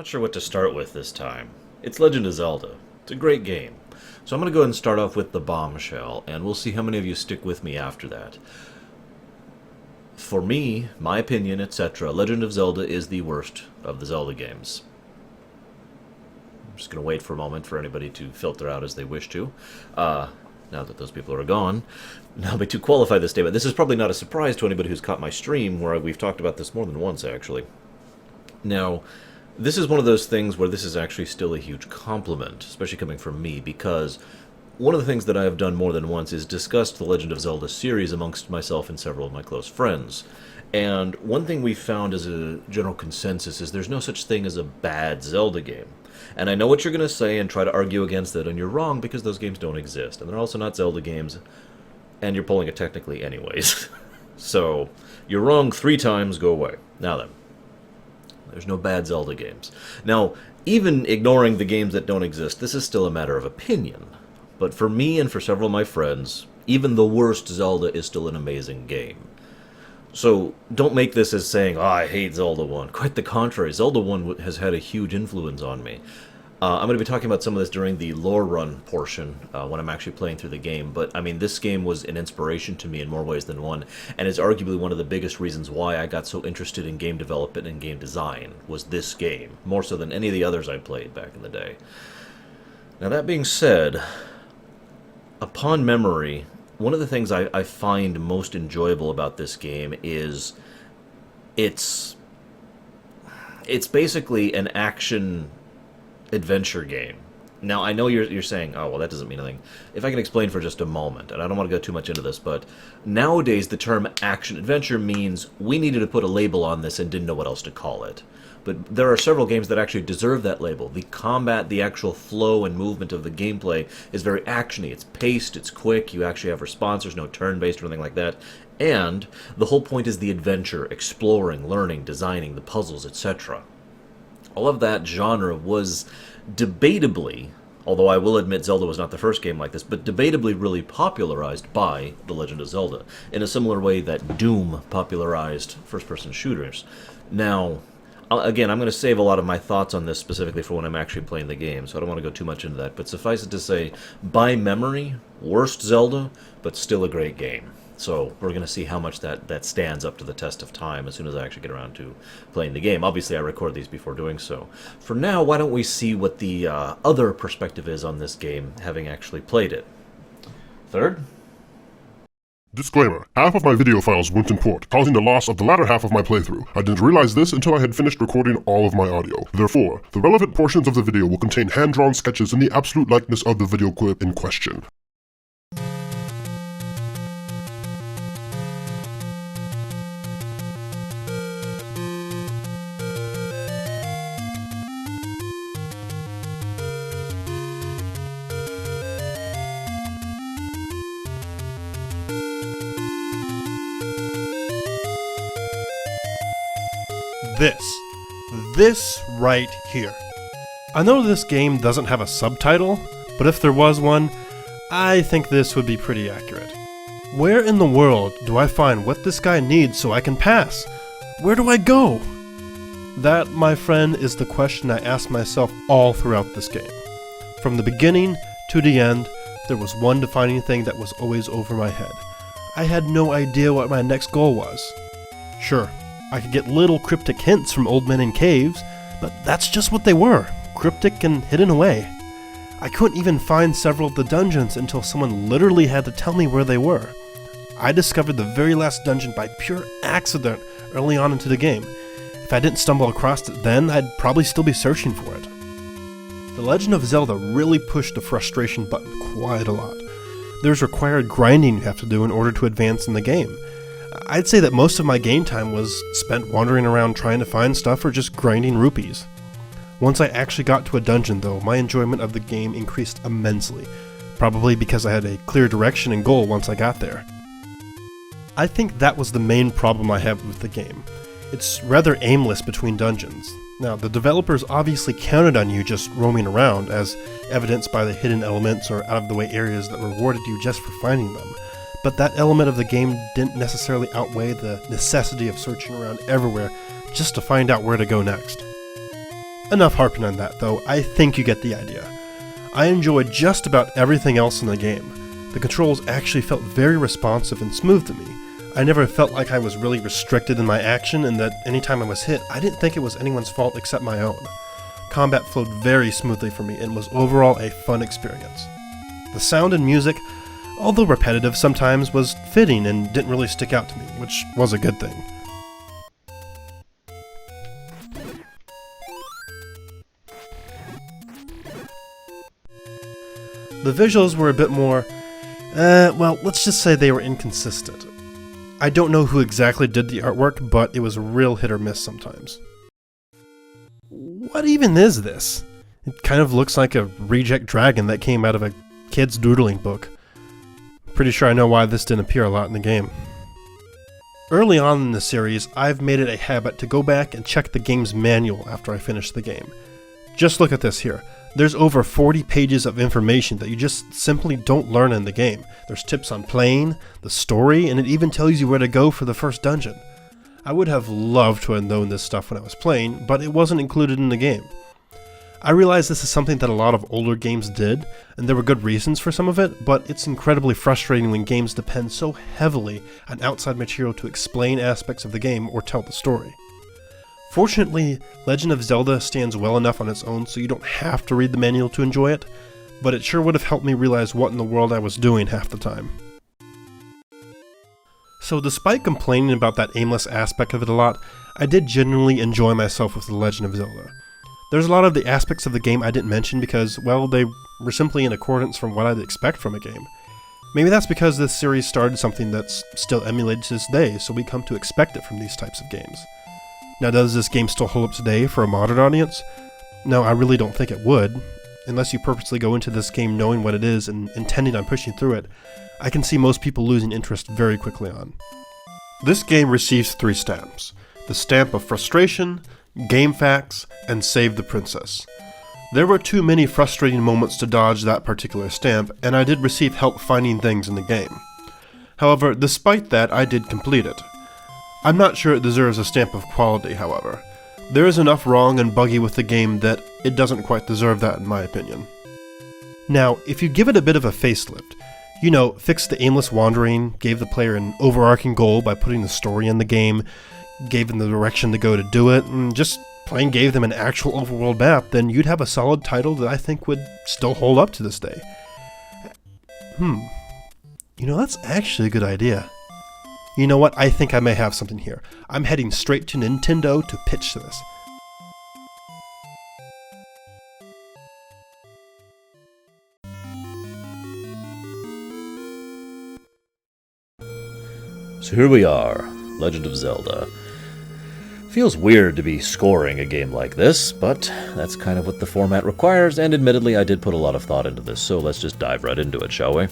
Not sure what to start with this time. It's Legend of Zelda. It's a great game. So I'm going to go ahead and start off with the bombshell, and we'll see how many of you stick with me after that. For me, my opinion, etc., Legend of Zelda is the worst of the Zelda games. I'm just going to wait for a moment for anybody to filter out as they wish to. Now that those people are gone. Now, to qualify this statement, this is probably not a surprise to anybody who's caught my stream, where we've talked about this more than once, actually. Now, this is one of those things where this is actually still a huge compliment, especially coming from me, because one of the things that I have done more than once is discussed the Legend of Zelda series amongst myself and several of my close friends. And one thing we found as a general consensus is there's no such thing as a bad Zelda game. And I know what you're going to say and try to argue against it, and you're wrong because those games don't exist. And they're also not Zelda games, and you're pulling it technically anyways. So, you're wrong 3 times, go away. Now then. There's no bad Zelda games. Now, even ignoring the games that don't exist, this is still a matter of opinion. But for me and for several of my friends, even the worst Zelda is still an amazing game. So, don't make this as saying, oh, I hate Zelda 1. Quite the contrary, Zelda 1 has had a huge influence on me. I'm going to be talking about some of this during the lore run portion, when I'm actually playing through the game, but I mean, this game was an inspiration to me in more ways than one, and is arguably one of the biggest reasons why I got so interested in game development and game design, was this game, more so than any of the others I played back in the day. Now, that being said, upon memory, one of the things I find most enjoyable about this game is it's basically an action adventure game. Now, I know you're saying, oh, well, that doesn't mean anything. If I can explain for just a moment, and I don't want to go too much into this, but nowadays the term action-adventure means we needed to put a label on this and didn't know what else to call it. But there are several games that actually deserve that label. The combat, the actual flow and movement of the gameplay is very actiony. It's paced, it's quick, you actually have response, there's no turn-based or anything like that. And the whole point is the adventure, exploring, learning, designing, the puzzles, etc. All of that genre was debatably, although I will admit Zelda was not the first game like this, but debatably really popularized by The Legend of Zelda, in a similar way that Doom popularized first-person shooters. Now, again, I'm going to save a lot of my thoughts on this specifically for when I'm actually playing the game, so I don't want to go too much into that, but suffice it to say, by memory, worst Zelda, but still a great game. So we're going to see how much that stands up to the test of time as soon as I actually get around to playing the game. Obviously, I record these before doing so. For now, why don't we see what the other perspective is on this game, having actually played it. Third? Disclaimer. Half of my video files went in port, causing the loss of the latter half of my playthrough. I didn't realize this until I had finished recording all of my audio. Therefore, the relevant portions of the video will contain hand-drawn sketches in the absolute likeness of the video clip in question. This right here. I know this game doesn't have a subtitle, but if there was one, I think this would be pretty accurate. Where in the world do I find what this guy needs so I can pass? Where do I go? That, my friend, is the question I ask myself all throughout this game. From the beginning to the end, there was one defining thing that was always over my head. I had no idea what my next goal was. Sure, I could get little cryptic hints from old men in caves, but that's just what they were, cryptic and hidden away. I couldn't even find several of the dungeons until someone literally had to tell me where they were. I discovered the very last dungeon by pure accident early on into the game. If I didn't stumble across it then, I'd probably still be searching for it. The Legend of Zelda really pushed the frustration button quite a lot. There's required grinding you have to do in order to advance in the game. I'd say that most of my game time was spent wandering around trying to find stuff or just grinding rupees. Once I actually got to a dungeon though, my enjoyment of the game increased immensely, probably because I had a clear direction and goal once I got there. I think that was the main problem I have with the game. It's rather aimless between dungeons. Now, the developers obviously counted on you just roaming around, as evidenced by the hidden elements or out-of-the-way areas that rewarded you just for finding them. But that element of the game didn't necessarily outweigh the necessity of searching around everywhere just to find out where to go next. Enough harping on that, though. I think you get the idea. I enjoyed just about everything else in the game. The controls actually felt very responsive and smooth to me. I never felt like I was really restricted in my action, and that anytime I was hit, I didn't think it was anyone's fault except my own. Combat flowed very smoothly for me and was overall a fun experience. The sound and music, although repetitive sometimes, was fitting and didn't really stick out to me, which was a good thing. The visuals were a bit more, well, let's just say they were inconsistent. I don't know who exactly did the artwork, but it was a real hit or miss sometimes. What even is this? It kind of looks like a reject dragon that came out of a kid's doodling book. Pretty sure I know why this didn't appear a lot in the game. Early on in the series, I've made it a habit to go back and check the game's manual after I finish the game. Just look at this here. There's over 40 pages of information that you just simply don't learn in the game. There's tips on playing, the story, and it even tells you where to go for the first dungeon. I would have loved to have known this stuff when I was playing, but it wasn't included in the game. I realize this is something that a lot of older games did, and there were good reasons for some of it, but it's incredibly frustrating when games depend so heavily on outside material to explain aspects of the game or tell the story. Fortunately, Legend of Zelda stands well enough on its own so you don't have to read the manual to enjoy it, but it sure would have helped me realize what in the world I was doing half the time. So despite complaining about that aimless aspect of it a lot, I did genuinely enjoy myself with The Legend of Zelda. There's a lot of the aspects of the game I didn't mention because, well, they were simply in accordance from what I'd expect from a game. Maybe that's because this series started something that's still emulated to this day, so we come to expect it from these types of games. Now, does this game still hold up today for a modern audience? No, I really don't think it would. Unless you purposely go into this game knowing what it is and intending on pushing through it, I can see most people losing interest very quickly on. This game receives 3 stamps. The stamp of frustration, game facts, and save the princess. There were too many frustrating moments to dodge that particular stamp, and I did receive help finding things in the game. However, despite that, I did complete it. I'm not sure it deserves a stamp of quality, however. There is enough wrong and buggy with the game that it doesn't quite deserve that in my opinion. Now, if you give it a bit of a facelift, fix the aimless wandering, gave the player an overarching goal by putting the story in the game, gave them the direction to go to do it, and just plain gave them an actual overworld map, then you'd have a solid title that I think would still hold up to this day. That's actually a good idea. You know what? I think I may have something here. I'm heading straight to Nintendo to pitch this. So here we are, Legend of Zelda. Feels weird to be scoring a game like this, but that's kind of what the format requires, and admittedly I did put a lot of thought into this, so let's just dive right into it, shall we?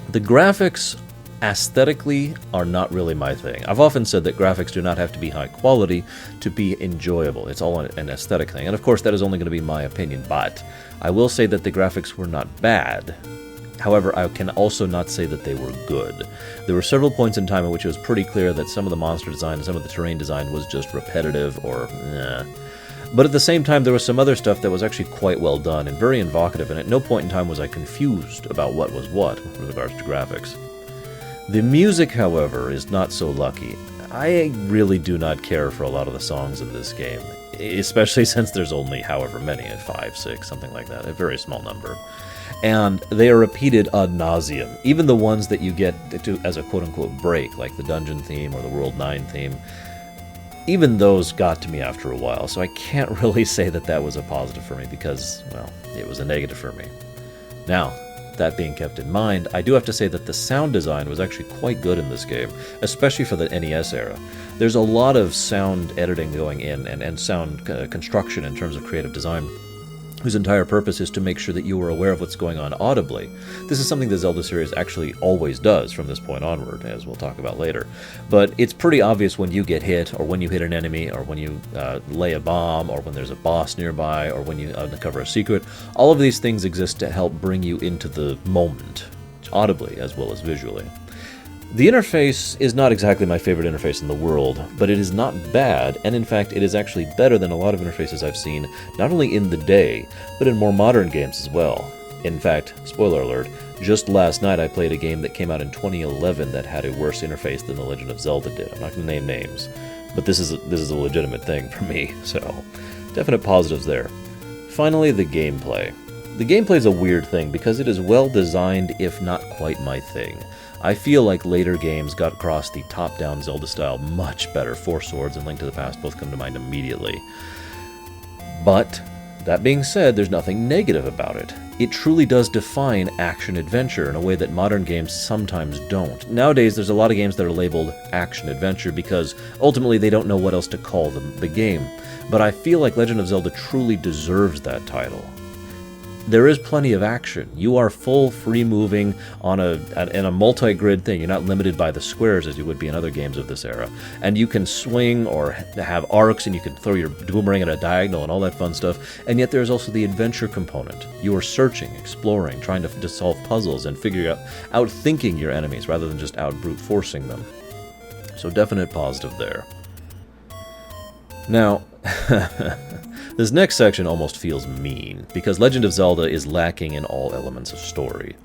The graphics aesthetically are not really my thing. I've often said that graphics do not have to be high quality to be enjoyable. It's all an aesthetic thing, and of course that is only going to be my opinion, but I will say that the graphics were not bad. However, I can also not say that they were good. There were several points in time in which it was pretty clear that some of the monster design and some of the terrain design was just repetitive or But at the same time, there was some other stuff that was actually quite well done and very evocative, and at no point in time was I confused about what was what with regards to graphics. The music, however, is not so lucky. I really do not care for a lot of the songs in this game, especially since there's only however many, 5, 6, something like that, a very small number. And they are repeated ad nauseum. Even the ones that you get to as a quote-unquote break, like the Dungeon theme or the World 9 theme, even those got to me after a while, so I can't really say that that was a positive for me because, well, it was a negative for me. Now, that being kept in mind, I do have to say that the sound design was actually quite good in this game, especially for the NES era. There's a lot of sound editing going in and sound construction in terms of creative design, whose entire purpose is to make sure that you are aware of what's going on audibly. This is something the Zelda series actually always does from this point onward, as we'll talk about later. But it's pretty obvious when you get hit, or when you hit an enemy, or when you lay a bomb, or when there's a boss nearby, or when you uncover a secret. All of these things exist to help bring you into the moment, audibly as well as visually. The interface is not exactly my favorite interface in the world, but it is not bad, and in fact it is actually better than a lot of interfaces I've seen, not only in the day, but in more modern games as well. In fact, spoiler alert, just last night I played a game that came out in 2011 that had a worse interface than The Legend of Zelda did. I'm not going to name names, but this is a legitimate thing for me, so definite positives there. Finally, the gameplay. The gameplay is a weird thing because it is well designed, if not quite my thing. I feel like later games got across the top-down Zelda style much better. Four Swords and Link to the Past both come to mind immediately. But, that being said, there's nothing negative about it. It truly does define action-adventure in a way that modern games sometimes don't. Nowadays, there's a lot of games that are labeled action-adventure because ultimately they don't know what else to call the game. But I feel like Legend of Zelda truly deserves that title. There is plenty of action. You are full free-moving in a multi-grid thing. You're not limited by the squares as you would be in other games of this era. And you can swing or have arcs, and you can throw your boomerang at a diagonal and all that fun stuff. And yet there's also the adventure component. You are searching, exploring, trying to solve puzzles and outthinking your enemies rather than just out brute forcing them. So definite positive there. Now, this next section almost feels mean, because Legend of Zelda is lacking in all elements of story.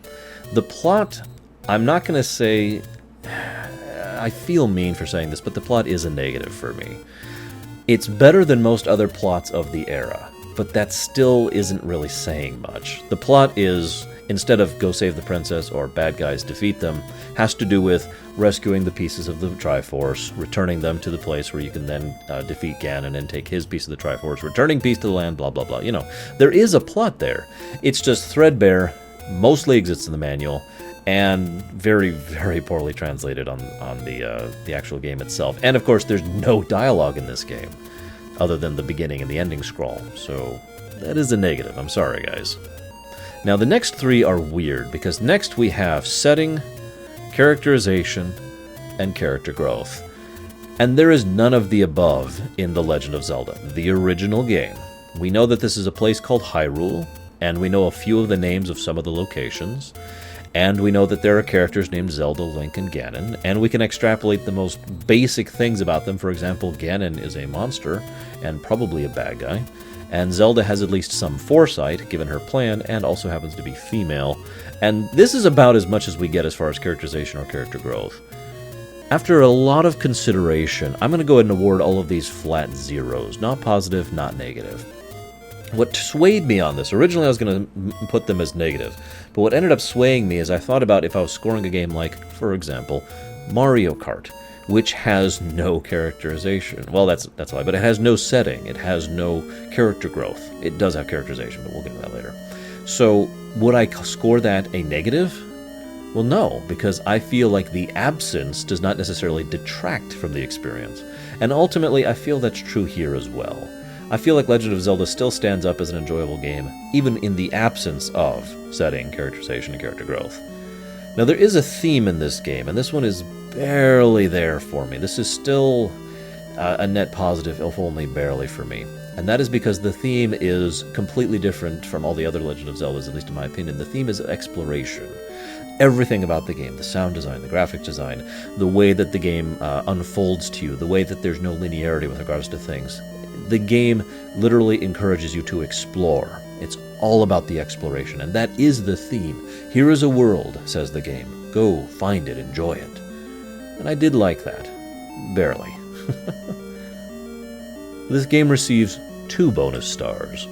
The plot, I'm not going to say... I feel mean for saying this, but the plot is a negative for me. It's better than most other plots of the era, but that still isn't really saying much. The plot is, instead of go save the princess or bad guys defeat them, has to do with rescuing the pieces of the Triforce, returning them to the place where you can then defeat Ganon and take his piece of the Triforce, returning peace to the land, blah, blah, blah. You know, there is a plot there. It's just threadbare, mostly exists in the manual, and very, very poorly translated on the actual game itself. And, of course, there's no dialogue in this game, other than the beginning and the ending scroll. So that is a negative. I'm sorry, guys. Now, the next three are weird, because next we have setting, characterization, and character growth. And there is none of the above in The Legend of Zelda, the original game. We know that this is a place called Hyrule, and we know a few of the names of some of the locations, and we know that there are characters named Zelda, Link, and Ganon, and we can extrapolate the most basic things about them. For example, Ganon is a monster, and probably a bad guy, and Zelda has at least some foresight, given her plan, and also happens to be female. And this is about as much as we get as far as characterization or character growth. After a lot of consideration, I'm going to go ahead and award all of these flat zeros. Not positive, not negative. What swayed me on this, originally I was going to put them as negative, but what ended up swaying me is I thought about if I was scoring a game like, for example, Mario Kart, which has no characterization. Well, that's why, but it has no setting. It has no character growth. It does have characterization, but we'll get to that later. So, would I score that a negative? Well, no, because I feel like the absence does not necessarily detract from the experience. And ultimately, I feel that's true here as well. I feel like Legend of Zelda still stands up as an enjoyable game, even in the absence of setting, characterization, and character growth. Now, there is a theme in this game, and this one is barely there for me. This is still a net positive, if only barely for me. And that is because the theme is completely different from all the other Legend of Zeldas, at least in my opinion. The theme is exploration. Everything about the game, the sound design, the graphic design, the way that the game unfolds to you, the way that there's no linearity with regards to things. The game literally encourages you to explore. It's all about the exploration, and that is the theme. Here is a world, says the game. Go, find it, enjoy it. And I did like that. Barely. This game receives 2 bonus stars.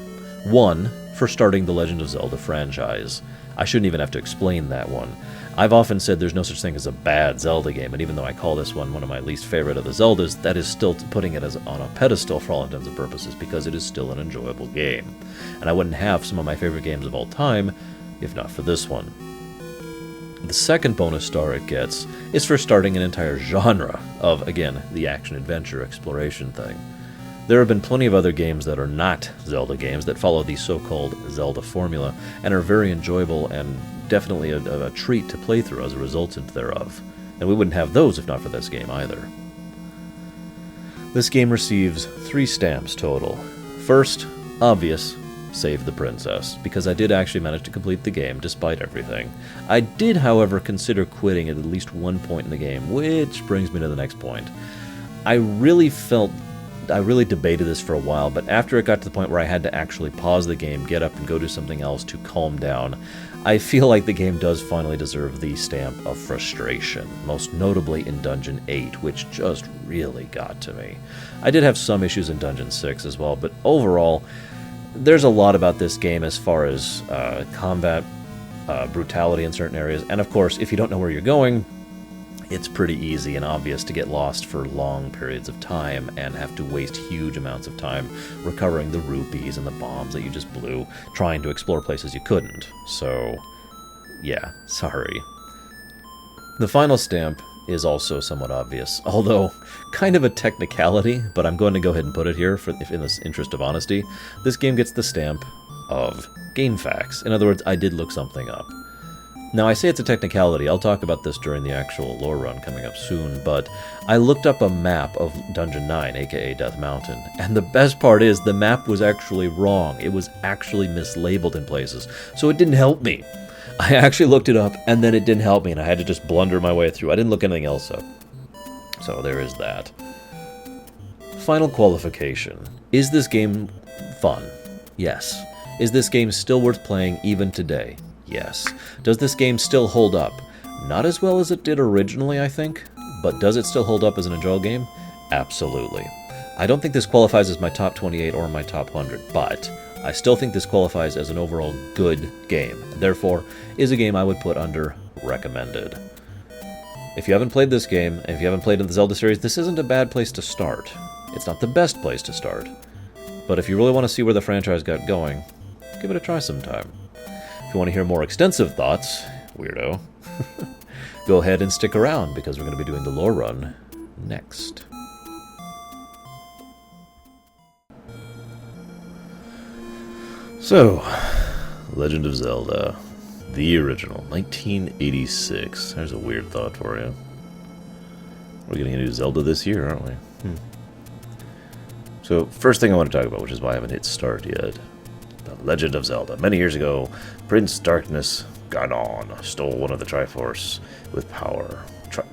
1 for starting the Legend of Zelda franchise. I shouldn't even have to explain that one. I've often said there's no such thing as a bad Zelda game, and even though I call this one of my least favorite of the Zeldas, that is still putting it on a pedestal for all intents and purposes, because it is still an enjoyable game. And I wouldn't have some of my favorite games of all time if not for this one. The second bonus star it gets is for starting an entire genre of, again, the action-adventure exploration thing. There have been plenty of other games that are not Zelda games that follow the so-called Zelda formula and are very enjoyable and definitely a treat to play through as a resultant thereof. And we wouldn't have those if not for this game either. This game receives 3 stamps total. First, obvious, save the princess, because I did actually manage to complete the game despite everything. I did, however, consider quitting at least one point in the game, which brings me to the next point. I really debated this for a while, but after it got to the point where I had to actually pause the game, get up, and go do something else to calm down, I feel like the game does finally deserve the stamp of frustration, most notably in Dungeon 8, which just really got to me. I did have some issues in Dungeon 6 as well, but overall, there's a lot about this game as far as combat, brutality in certain areas, and of course, if you don't know where you're going, it's pretty easy and obvious to get lost for long periods of time and have to waste huge amounts of time recovering the rupees and the bombs that you just blew, trying to explore places you couldn't. So, yeah, sorry. The final stamp is also somewhat obvious, although kind of a technicality, but I'm going to go ahead and put it here in the interest of honesty. This game gets the stamp of game facts. In other words, I did look something up. Now, I say it's a technicality. I'll talk about this during the actual lore run coming up soon, but I looked up a map of Dungeon 9, aka Death Mountain, and the best part is the map was actually wrong. It was actually mislabeled in places, so it didn't help me. I actually looked it up, and then it didn't help me, and I had to just blunder my way through. I didn't look anything else up. So there is that. Final qualification. Is this game fun? Yes. Is this game still worth playing even today? Yes. Does this game still hold up? Not as well as it did originally, I think, but does it still hold up as an enjoyable game? Absolutely. I don't think this qualifies as my top 28 or my top 100, but I still think this qualifies as an overall good game. Therefore, is a game I would put under recommended. If you haven't played this game, and if you haven't played in the Zelda series, this isn't a bad place to start. It's not the best place to start. But if you really want to see where the franchise got going, give it a try sometime. If you want to hear more extensive thoughts, weirdo, go ahead and stick around, because we're going to be doing the lore run next. So, Legend of Zelda, the original, 1986. There's a weird thought for you. We're getting a new Zelda this year, aren't we? So, first thing I want to talk about, which is why I haven't hit start yet. The Legend of Zelda. Many years ago, Prince Darkness Ganon stole one of the Triforce with power.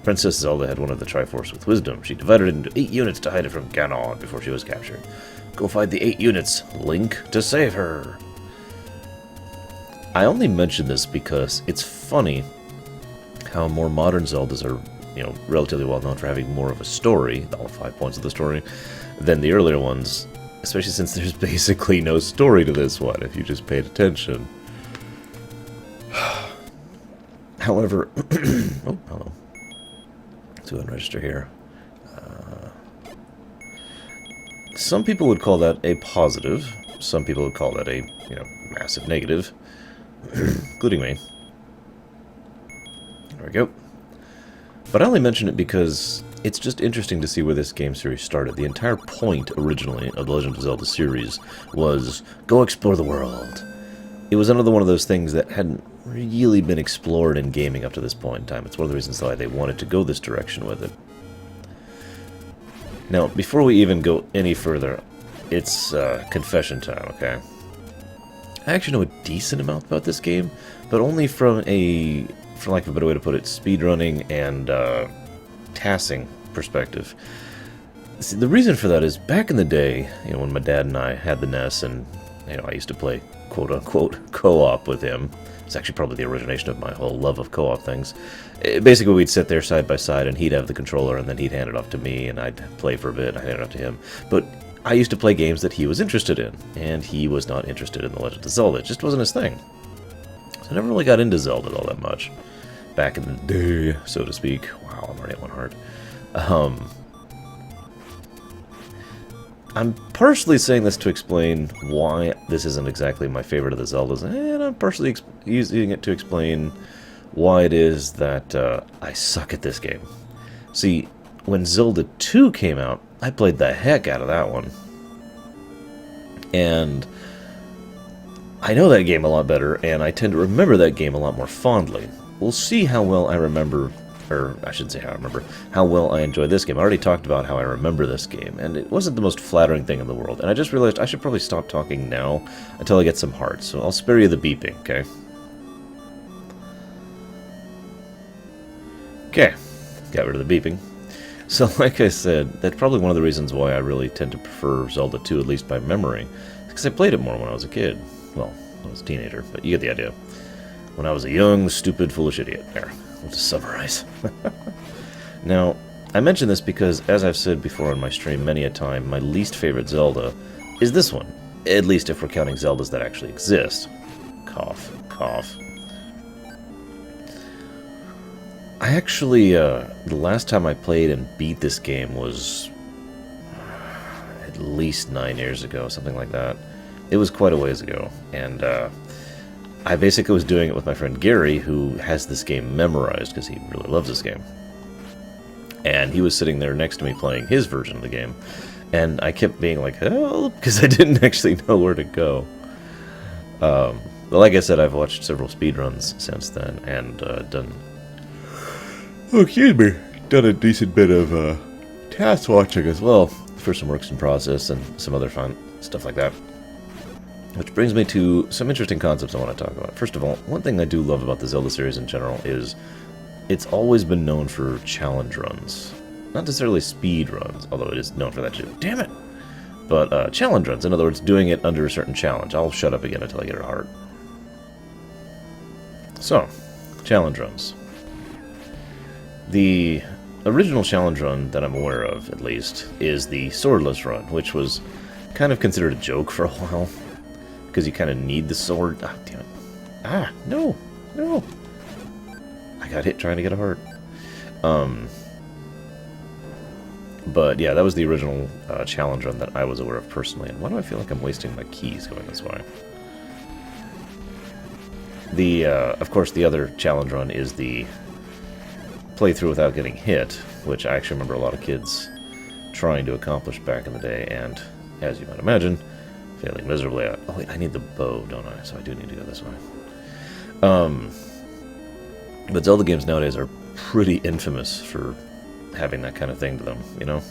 Princess Zelda had one of the Triforce with wisdom. She divided it into 8 units to hide it from Ganon before she was captured. Go find the 8 units, Link, to save her. I only mention this because it's funny how more modern Zeldas are, relatively well known for having more of a story, all 5 points of the story, than the earlier ones. Especially since there's basically no story to this one, if you just paid attention. However, oh, hello. Let's go ahead and register here. Some people would call that a positive. Some people would call that a, massive negative. Including me. There we go. But I only mention it because it's just interesting to see where this game series started. The entire point, originally, of the Legend of Zelda series was, go explore the world. It was another one of those things that hadn't really been explored in gaming up to this point in time. It's one of the reasons why they wanted to go this direction with it. Now, before we even go any further, it's confession time, okay? I actually know a decent amount about this game, but only from a, for lack of a better way to put it, speedrunning and tassing perspective. See, the reason for that is back in the day, when my dad and I had the NES, and I used to play quote-unquote co-op with him. It's actually probably the origination of my whole love of co-op things. Basically, we'd sit there side by side, and he'd have the controller, and then he'd hand it off to me, and I'd play for a bit, and I'd hand it off to him. But I used to play games that he was interested in, and he was not interested in The Legend of Zelda. It just wasn't his thing. So I never really got into Zelda all that much. Back in the day, so to speak. Wow, I'm already at 1 heart. I'm partially saying this to explain why this isn't exactly my favorite of the Zeldas, and I'm partially using it to explain why it is that I suck at this game. See, when Zelda 2 came out, I played the heck out of that one. And I know that game a lot better, and I tend to remember that game a lot more fondly. We'll see how well I remember or I shouldn't say how I remember, how well I enjoy this game. I already talked about how I remember this game, and it wasn't the most flattering thing in the world. And I just realized I should probably stop talking now until I get some hearts. So I'll spare you the beeping, okay? Okay, got rid of the beeping. So like I said, that's probably one of the reasons why I really tend to prefer Zelda 2, at least by memory. Because I played it more when I was a kid. Well, when I was a teenager, but you get the idea. When I was a young, stupid, foolish idiot. There, we'll just summarize. Now, I mention this because, as I've said before on my stream many a time, my least favorite Zelda is this one. At least if we're counting Zeldas that actually exist. Cough, cough. I actually, the last time I played and beat this game was at least 9 years ago, something like that. It was quite a ways ago, and I basically was doing it with my friend Gary, who has this game memorized because he really loves this game. And he was sitting there next to me playing his version of the game, and I kept being like, help, because I didn't actually know where to go. But like I said, I've watched several speedruns since then, and done... Oh, excuse me. Done a decent bit of task watching as well for some works in process and some other fun stuff like that. Which brings me to some interesting concepts I want to talk about. First of all, one thing I do love about the Zelda series in general is it's always been known for challenge runs. Not necessarily speed runs, although it is known for that too. Damn it! But challenge runs, in other words, doing it under a certain challenge. I'll shut up again until I get it hard. So, challenge runs. The original challenge run that I'm aware of, at least, is the swordless run, which was kind of considered a joke for a while, because you kind of need the sword. Ah, damn it. Ah, no, no. I got hit trying to get a heart. But yeah, that was the original challenge run that I was aware of personally. And why do I feel like I'm wasting my keys going this way? Of course, the other challenge run is the playthrough without getting hit, which I actually remember a lot of kids trying to accomplish back in the day, and, as you might imagine, failing miserably at... Oh wait, I need the bow, don't I? So I do need to go this way. But Zelda games nowadays are pretty infamous for having that kind of thing to them, you know?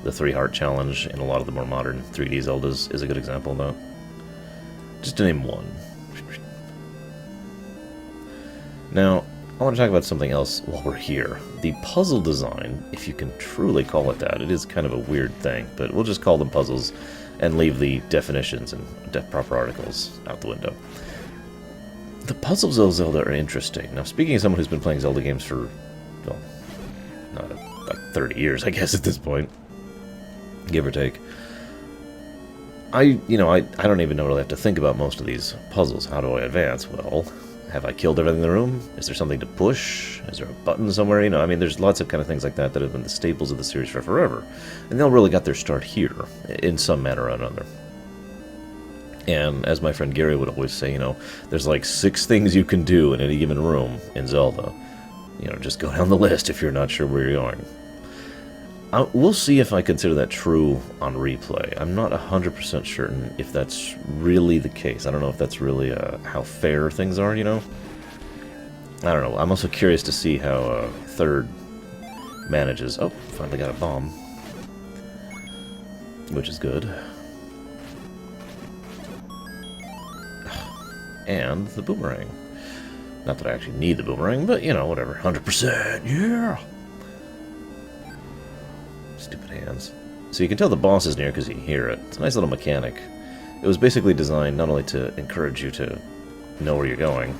The 3-heart challenge in a lot of the more modern 3D Zeldas is a good example of that. Just to name one. Now, I want to talk about something else while we're here. The puzzle design, if you can truly call it that, it is kind of a weird thing, but we'll just call them puzzles and leave the definitions and proper articles out the window. The puzzles of Zelda are interesting. Now, speaking of someone who's been playing Zelda games for, well, like 30 years, I guess, at this point, give or take, I don't even know really have to think about most of these puzzles. How do I advance? Well, have I killed everything in the room? Is there something to push? Is there a button somewhere? You know, I mean, there's lots of kind of things like that that have been the staples of the series for forever. And they all really got their start here, in some manner or another. And as my friend Gary would always say, you know, there's like 6 things you can do in any given room in Zelda. You know, just go down the list if you're not sure where you're going. We'll see if I consider that true on replay. I'm not 100% certain if that's really the case. I don't know if that's really how fair things are, you know? I don't know. I'm also curious to see how Third manages... Oh, finally got a bomb. Which is good. And the boomerang. Not that I actually need the boomerang, but, you know, whatever. 100%, yeah! Stupid hands. So you can tell the boss is near because you hear it. It's a nice little mechanic. It was basically designed not only to encourage you to know where you're going,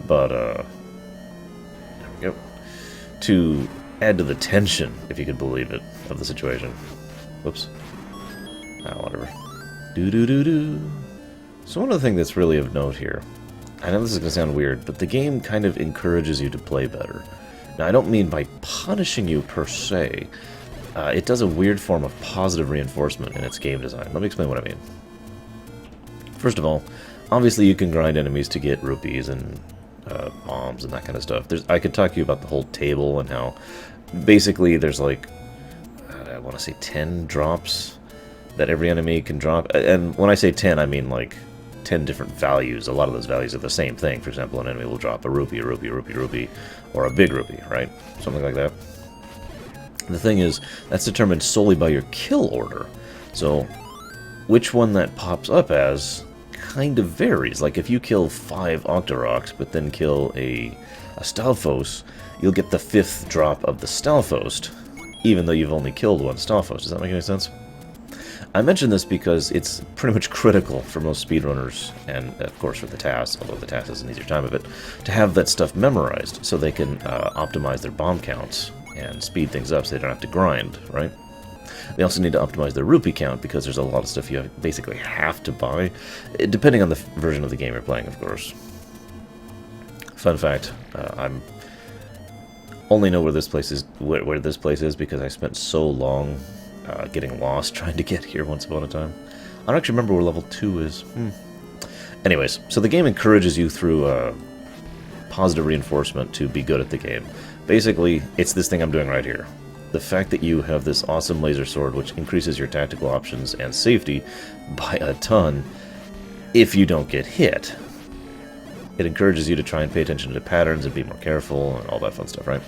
but, there we go, to add to the tension, if you could believe it, of the situation. Whoops. Ah, whatever. Do-do-do-do. So one of the things that's really of note here, I know this is going to sound weird, but the game kind of encourages you to play better. Now, I don't mean by punishing you per se. It does a weird form of positive reinforcement in its game design. Let me explain what I mean. First of all, obviously you can grind enemies to get rupees and bombs and that kind of stuff. I could talk to you about the whole table and how basically there's like, I want to say 10 drops that every enemy can drop. And when I say 10, I mean like 10 different values. A lot of those values are the same thing. For example, an enemy will drop a rupee, a rupee, a rupee, a rupee, or a big rupee, right? Something like that. The thing is, that's determined solely by your kill order. So, which one that pops up as kind of varies. Like, if you kill 5 Octoroks, but then kill a Stalfos, you'll get the 5th drop of the Stalfos, even though you've only killed 1 Stalfos. Does that make any sense? I mention this because it's pretty much critical for most speedrunners, and of course for the TAS, although the TAS has an easier time of it, to have that stuff memorized so they can optimize their bomb counts and speed things up so they don't have to grind, right? They also need to optimize their rupee count because there's a lot of stuff you basically have to buy, depending on the version of the game you're playing, of course. Fun fact, I'm only know where this place is because I spent so long getting lost trying to get here once upon a time. I don't actually remember where level 2 is. Anyways, so the game encourages you through positive reinforcement to be good at the game. Basically, it's this thing I'm doing right here. The fact that you have this awesome laser sword which increases your tactical options and safety by a ton if you don't get hit. It encourages you to try and pay attention to patterns and be more careful and all that fun stuff, right?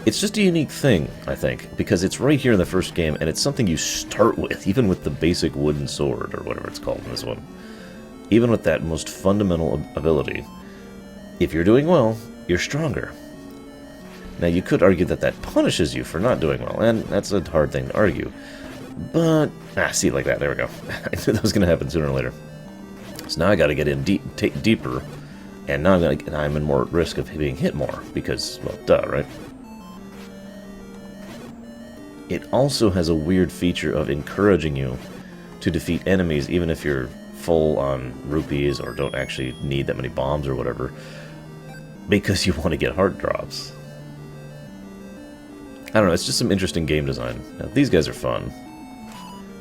It's just a unique thing, I think, because it's right here in the first game, and it's something you start with, even with the basic wooden sword, or whatever it's called in this one. Even with that most fundamental ability, if you're doing well, you're stronger. Now, you could argue that that punishes you for not doing well, and that's a hard thing to argue. But, see, like that, there we go. I knew that was going to happen sooner or later. So now I got to get in deeper, and now I'm in more risk of being hit more, because, well, duh, right? It also has a weird feature of encouraging you to defeat enemies even if you're full on rupees or don't actually need that many bombs or whatever, because you want to get heart drops. I don't know, it's just some interesting game design. Now, these guys are fun.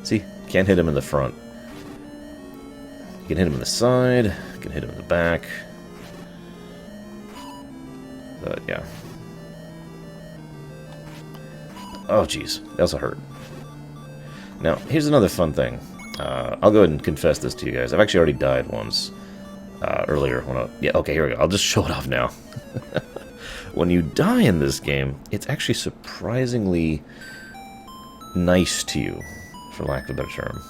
See, can't hit him in the front. You can hit him in the side, you can hit him in the back. But, yeah. Oh, jeez. That also hurt. Now, here's another fun thing. I'll go ahead and confess this to you guys. I've actually already died once. Earlier. Yeah, okay, here we go. I'll just show it off now. When you die in this game, it's actually surprisingly nice to you, for lack of a better term.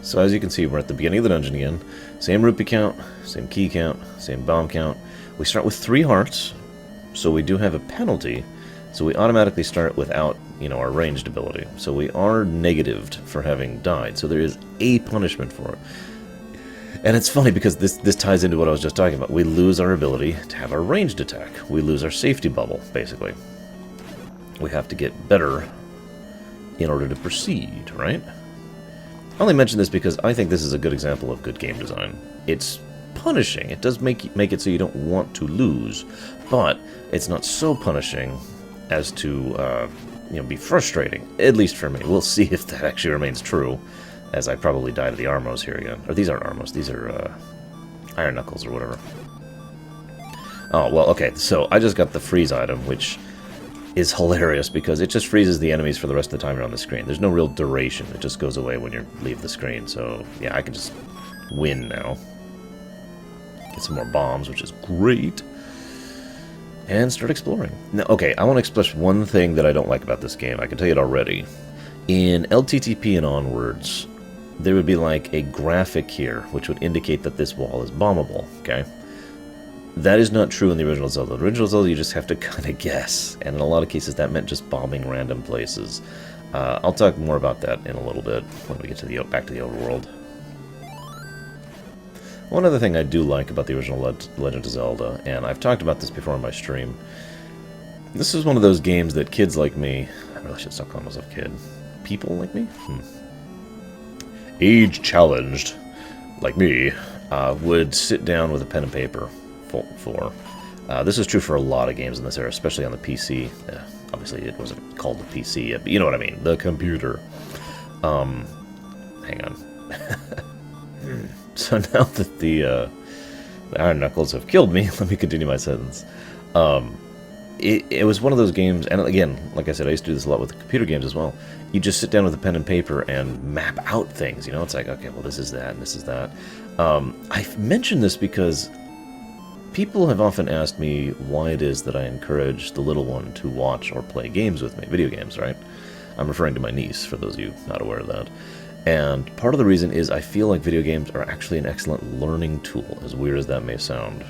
So as you can see, we're at the beginning of the dungeon again. Same rupee count, same key count, same bomb count. We start with 3 hearts, so we do have a penalty. So we automatically start without, our ranged ability. So we are negatived for having died. So there is a punishment for it. And it's funny because this ties into what I was just talking about. We lose our ability to have a ranged attack. We lose our safety bubble, basically. We have to get better in order to proceed, right? I only mention this because I think this is a good example of good game design. It's punishing. It does make it so you don't want to lose, but it's not so punishing as to be frustrating, at least for me. We'll see if that actually remains true, as I probably die to the Armos here again. Or these aren't Armos, these are Iron Knuckles or whatever. Oh, well, okay, so I just got the freeze item, which is hilarious because it just freezes the enemies for the rest of the time you're on the screen. There's no real duration, it just goes away when you leave the screen, so yeah, I can just win now. Get some more bombs, which is great. And start exploring. Now, okay, I want to express one thing that I don't like about this game. I can tell you it already. In LTTP and onwards, there would be like a graphic here, which would indicate that this wall is bombable, okay? That is not true in the original Zelda. In the original Zelda, you just have to kind of guess, and in a lot of cases, that meant just bombing random places. I'll talk more about that in a little bit when we get to back to the overworld. One other thing I do like about the original Legend of Zelda, and I've talked about this before on my stream, this is one of those games that kids like me, I really should stop calling myself kid, people like me? Age-challenged, like me, would sit down with a pen and paper for. This is true for a lot of games in this era, especially on the PC. Obviously, it wasn't called the PC yet, but you know what I mean, the computer. Hang on. So now that the Iron Knuckles have killed me, let me continue my sentence. it was one of those games, and again, like I said, I used to do this a lot with computer games as well. You just sit down with a pen and paper and map out things, you know? It's like, okay, well, this is that, and this is that. I mention this because people have often asked me why it is that I encourage the little one to watch or play games with me, video games, right? I'm referring to my niece, for those of you not aware of that. And part of the reason is I feel like video games are actually an excellent learning tool, as weird as that may sound.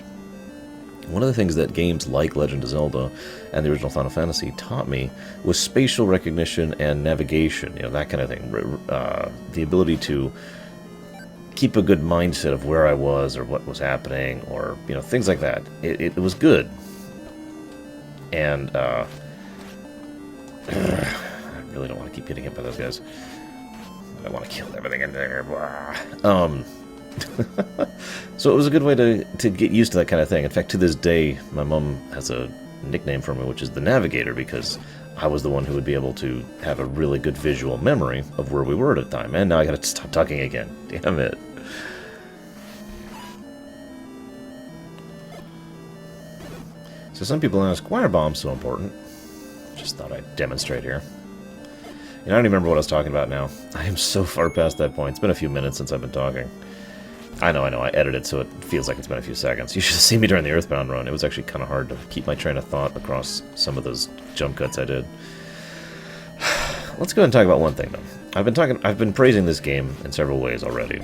One of the things that games like Legend of Zelda and the original Final Fantasy taught me was spatial recognition and navigation, you know, that kind of thing. The ability to keep a good mindset of where I was or what was happening, or, you know, things like that. It was good. And, I really don't want to keep getting hit by those guys. I want to kill everything in there. So it was a good way to get used to that kind of thing. In fact, to this day, my mom has a nickname for me, which is the Navigator, because I was the one who would be able to have a really good visual memory of where we were at the time. And now I gotta stop talking again. Damn it. So some people ask, why are bombs so important? Just thought I'd demonstrate here. You know, I don't even remember what I was talking about now. I am so far past that point. It's been a few minutes since I've been talking. I know, I edited so it feels like it's been a few seconds. You should have seen me during the Earthbound run. It was actually kind of hard to keep my train of thought across some of those jump cuts I did. Let's go ahead and talk about one thing, though. I've been praising this game in several ways already.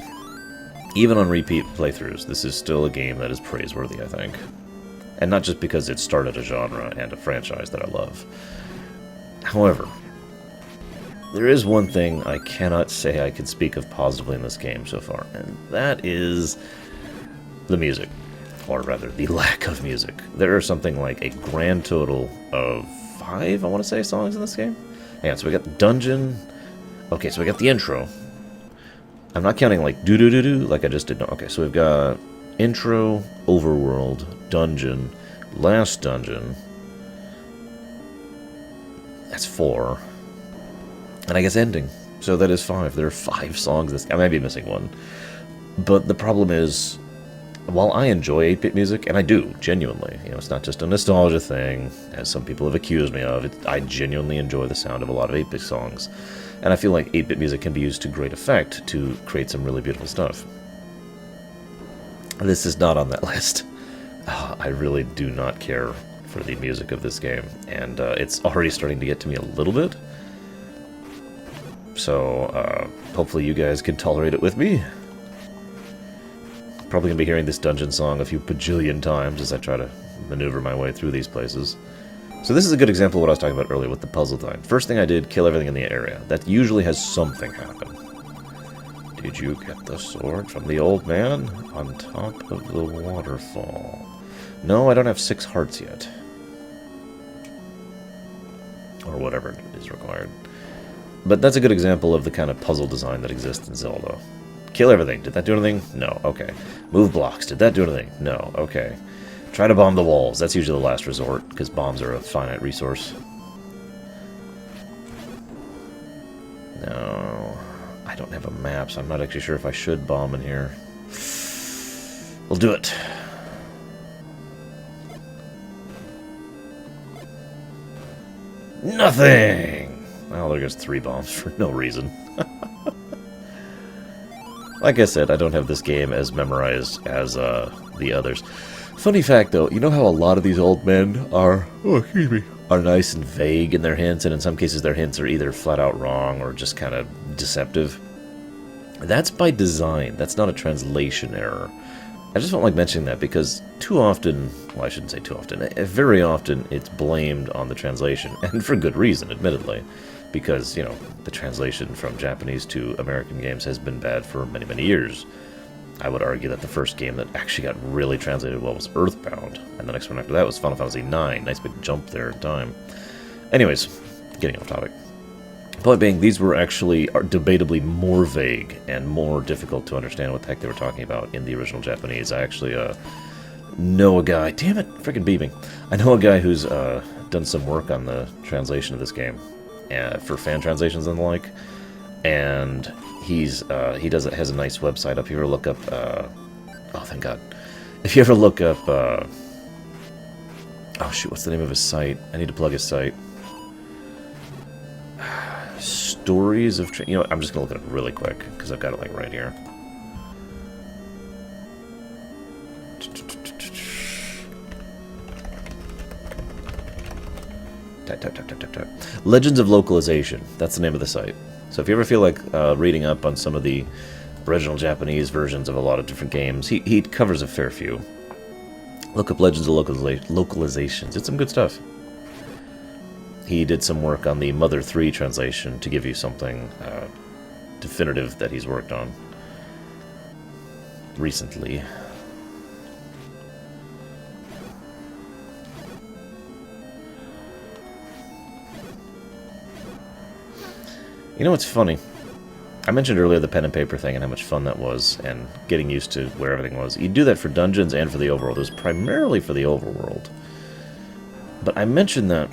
Even on repeat playthroughs, this is still a game that is praiseworthy, I think. And not just because it started a genre and a franchise that I love. However, there is one thing I cannot say I can speak of positively in this game so far, and that is the music. Or rather, the lack of music. There are something like a grand total of 5, I want to say, songs in this game. Yeah, so we got the dungeon. Okay, so we got the intro. I'm not counting like do-do-do-do, like I just did. No. Okay, so we've got intro, overworld, dungeon, last dungeon. That's 4. And I guess ending. So that is 5. There are 5 songs. I might be missing one. But the problem is, while I enjoy 8-bit music, and I do, genuinely, you know, it's not just a nostalgia thing, as some people have accused me of, I genuinely enjoy the sound of a lot of 8-bit songs. And I feel like 8-bit music can be used to great effect to create some really beautiful stuff. This is not on that list. I really do not care for the music of this game, and it's already starting to get to me a little bit. So, hopefully you guys can tolerate it with me. Probably gonna be hearing this dungeon song a few bajillion times as I try to maneuver my way through these places. So this is a good example of what I was talking about earlier with the puzzle design. First thing I did, kill everything in the area. That usually has something happen. Did you get the sword from the old man on top of the waterfall? No, I don't have 6 hearts yet. Or whatever is required. But that's a good example of the kind of puzzle design that exists in Zelda. Kill everything. Did that do anything? No. Okay. Move blocks. Did that do anything? No. Okay. Try to bomb the walls. That's usually the last resort, because bombs are a finite resource. No. I don't have a map, so I'm not actually sure if I should bomb in here. We'll do it. Nothing! Well, there goes 3 bombs for no reason. Like I said, I don't have this game as memorized as the others. Funny fact, though, you know how a lot of these old men are, are nice and vague in their hints, and in some cases their hints are either flat out wrong or just kind of deceptive? That's by design. That's not a translation error. I just felt like mentioning that because too often, well, I shouldn't say too often, very often it's blamed on the translation, and for good reason, admittedly. Because, you know, the translation from Japanese to American games has been bad for many, many years. I would argue that the first game that actually got really translated well was Earthbound, and the next one after that was Final Fantasy IX. Nice big jump there in time. Anyways, getting off topic. Point being, these were actually debatably more vague and more difficult to understand what the heck they were talking about in the original Japanese. I actually know a guy... Damn it, freaking beeping. I know a guy who's done some work on the translation of this game. For fan translations and the like, and he has a nice website up. If you ever look up, oh thank God, if you ever look up Oh shoot, what's the name of his site? I need to plug his site. Stories of... You know what, I'm just going to look at it really quick, because I've got it, like, right here. Type. Legends of Localization. That's the name of the site. So if you ever feel like reading up on some of the original Japanese versions of a lot of different games, he covers a fair few. Look up Legends of Localizations. It's some good stuff. He did some work on the Mother 3 translation to give you something definitive that he's worked on recently. You know what's funny? I mentioned earlier the pen and paper thing and how much fun that was, and getting used to where everything was. You do that for dungeons and for the overworld. It was primarily for the overworld. But I mentioned that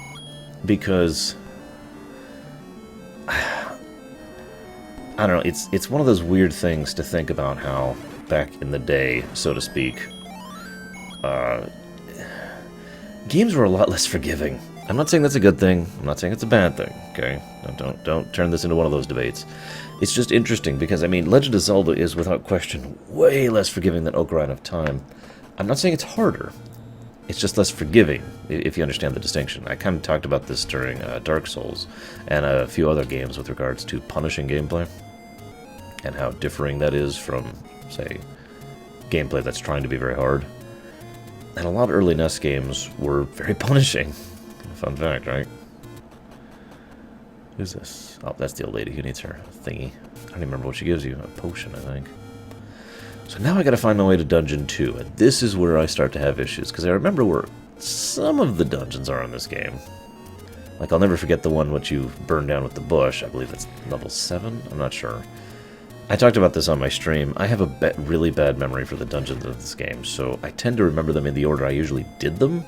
because I don't know, it's one of those weird things to think about how back in the day, so to speak, games were a lot less forgiving. I'm not saying that's a good thing. I'm not saying it's a bad thing, okay? Don't turn this into one of those debates. It's just interesting because, I mean, Legend of Zelda is, without question, way less forgiving than Ocarina of Time. I'm not saying it's harder. It's just less forgiving, if you understand the distinction. I kind of talked about this during Dark Souls and a few other games with regards to punishing gameplay and how differing that is from, say, gameplay that's trying to be very hard. And a lot of early NES games were very punishing. Fun fact, right? Who's this? Oh, that's the old lady who needs her thingy. I don't even remember what she gives you. A potion, I think. So now I gotta find my way to Dungeon 2, and this is where I start to have issues, because I remember where some of the dungeons are in this game. Like, I'll never forget the one which you burn down with the bush. I believe that's level 7? I'm not sure. I talked about this on my stream. I have a really bad memory for the dungeons of this game, so I tend to remember them in the order I usually did them,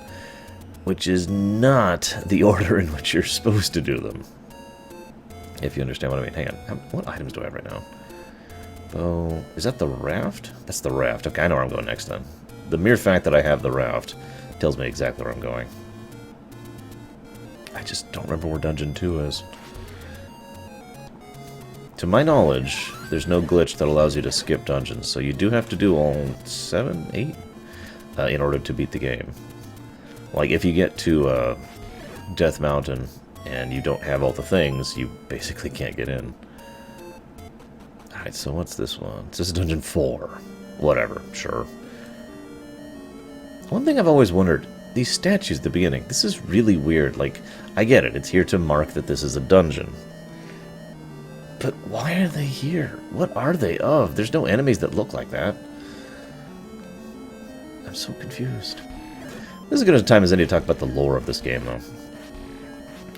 which is not the order in which you're supposed to do them. If you understand what I mean. Hang on. What items do I have right now? Oh, is that the raft? That's the raft. Okay, I know where I'm going next then. The mere fact that I have the raft tells me exactly where I'm going. I just don't remember where Dungeon 2 is. To my knowledge, there's no glitch that allows you to skip dungeons, so you do have to do all 7, 8 in order to beat the game. Like, if you get to Death Mountain and you don't have all the things, you basically can't get in. Alright, so what's this one? This is Dungeon 4. Whatever, sure. One thing I've always wondered, these statues at the beginning, this is really weird. Like, I get it, it's here to mark that this is a dungeon. But why are they here? What are they of? There's no enemies that look like that. I'm so confused. This is as good a time as any to talk about the lore of this game, though.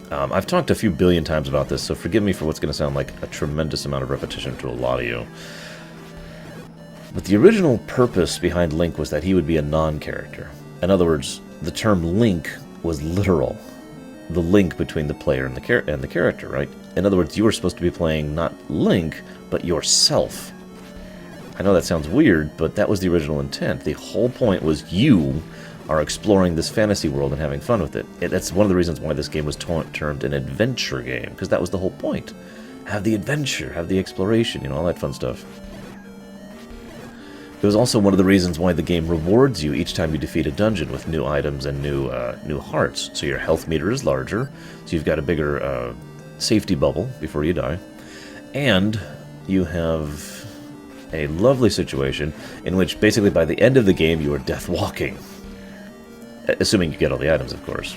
I've talked a few billion times about this, so forgive me for what's going to sound like a tremendous amount of repetition to a lot of you. But the original purpose behind Link was that he would be a non-character. In other words, the term Link was literal. The link between the player and the character, right? In other words, you were supposed to be playing not Link, but yourself. I know that sounds weird, but that was the original intent. The whole point was you are exploring this fantasy world and having fun with it. That's one of the reasons why this game was termed an adventure game, because that was the whole point. Have the adventure, have the exploration, you know, all that fun stuff. It was also one of the reasons why the game rewards you each time you defeat a dungeon with new items and new hearts. So your health meter is larger, so you've got a bigger safety bubble before you die. And you have a lovely situation in which basically by the end of the game you are death walking. Assuming you get all the items, of course.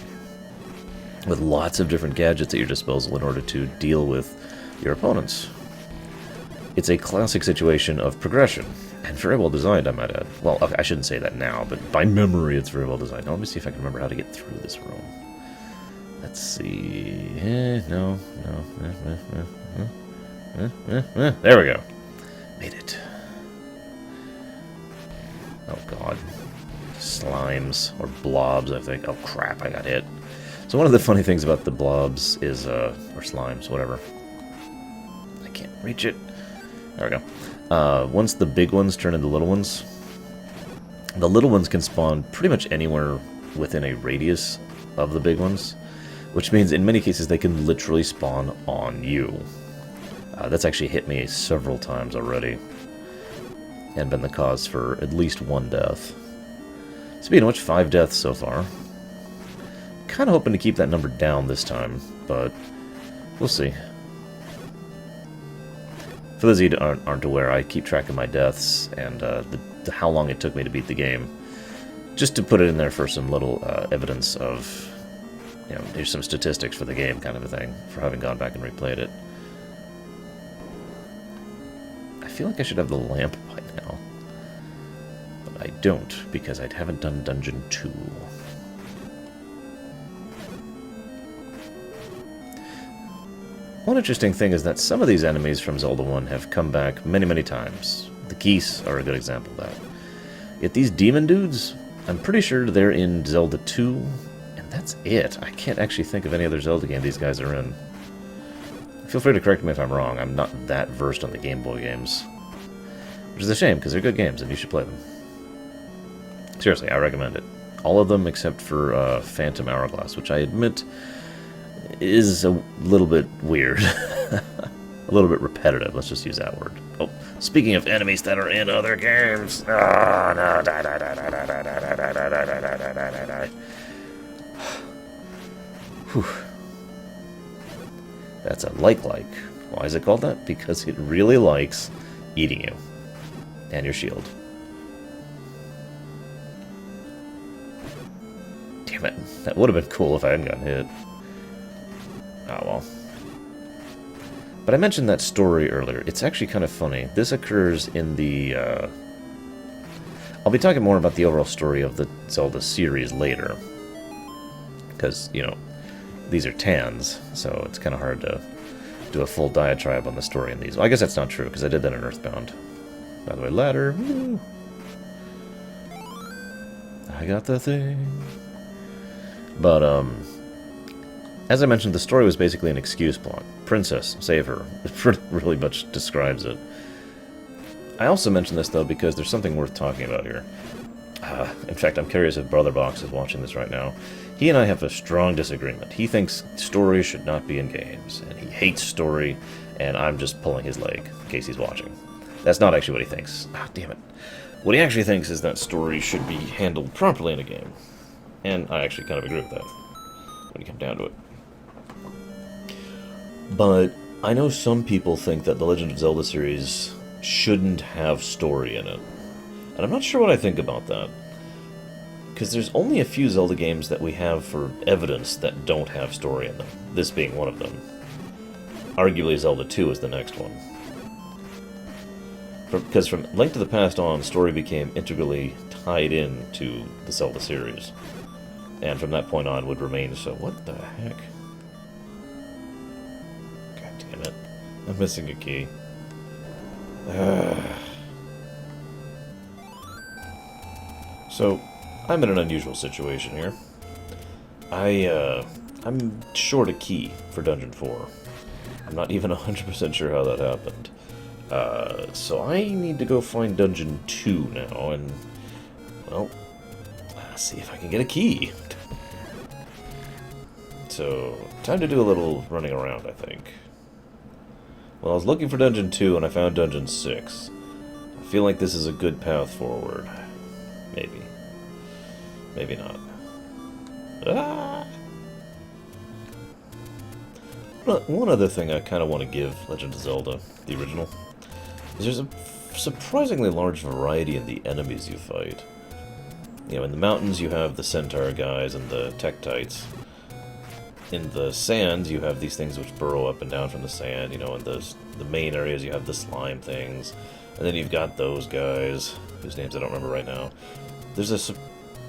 With lots of different gadgets at your disposal in order to deal with your opponents. It's a classic situation of progression. And very well designed, I might add. Well, I shouldn't say that now, but by memory it's very well designed. Now let me see if I can remember how to get through this room. Let's see... no. There we go. Made it. Oh god. Slimes, or blobs, I think. Oh crap, I got hit. So one of the funny things about the blobs is, or slimes, whatever. I can't reach it. There we go. Once the big ones turn into little ones, the little ones can spawn pretty much anywhere within a radius of the big ones, which means in many cases they can literally spawn on you. That's actually hit me several times already, and been the cause for at least one death. Speaking of which, 5 deaths so far. Kind of hoping to keep that number down this time, but we'll see. For those of you who aren't aware, I keep track of my deaths and how long it took me to beat the game, just to put it in there for some little evidence of, you know, here's some statistics for the game kind of a thing, for having gone back and replayed it. I feel like I should have the lamp by now, but I don't, because I haven't done Dungeon 2. One interesting thing is that some of these enemies from Zelda 1 have come back many, many times. The Geese are a good example of that. Yet these demon dudes, I'm pretty sure they're in Zelda 2, and that's it. I can't actually think of any other Zelda game these guys are in. Feel free to correct me if I'm wrong. I'm not that versed on the Game Boy games. Which is a shame, because they're good games, and you should play them. Seriously, I recommend it. All of them except for Phantom Hourglass, which I admit is a little bit weird. A little bit repetitive, let's just use that word. Oh, speaking of enemies that are in other games. Oh, no. Die, die, die, die, die, die, die, die, die, die, die, die, die, die, die. Whew. That's a like-like. Why is it called that? Because it really likes eating you. And your shield. Damn it. That would have been cool if I hadn't gotten hit. Oh well. But I mentioned that story earlier. It's actually kind of funny. This occurs in the... I'll be talking more about the overall story of the Zelda series later. Because, you know, these are TANs, so it's kind of hard to do a full diatribe on the story in these. Well, I guess that's not true, because I did that in Earthbound. By the way, ladder. Woo. I got the thing. But, as I mentioned, the story was basically an excuse plot. Princess, save her. It really much describes it. I also mention this, though, because there's something worth talking about here. In fact, I'm curious if Brother Box is watching this right now. He and I have a strong disagreement. He thinks story should not be in games, and he hates story, and I'm just pulling his leg, in case he's watching. That's not actually what he thinks. Ah, damn it. What he actually thinks is that story should be handled properly in a game. And I actually kind of agree with that, when you come down to it. But I know some people think that the Legend of Zelda series shouldn't have story in it. And I'm not sure what I think about that. Because there's only a few Zelda games that we have for evidence that don't have story in them. This being one of them. Arguably Zelda 2 is the next one. Because from Link to the Past on, story became integrally tied in to the Zelda series. And from that point on would remain so. What the heck? God damn it. I'm missing a key. So, I'm in an unusual situation here. I'm short a key for Dungeon 4. I'm not even 100% sure how that happened. So I need to go find Dungeon 2 now, and, well, see if I can get a key. So, time to do a little running around, I think. Well, I was looking for Dungeon 2, and I found Dungeon 6. I feel like this is a good path forward. Maybe. Maybe not. Ah! One other thing I kind of want to give Legend of Zelda, the original, is there's a surprisingly large variety in the enemies you fight. You know, in the mountains you have the centaur guys and the Tektites. In the sands you have these things which burrow up and down from the sand, you know, in the main areas you have the slime things. And then you've got those guys, whose names I don't remember right now. There's a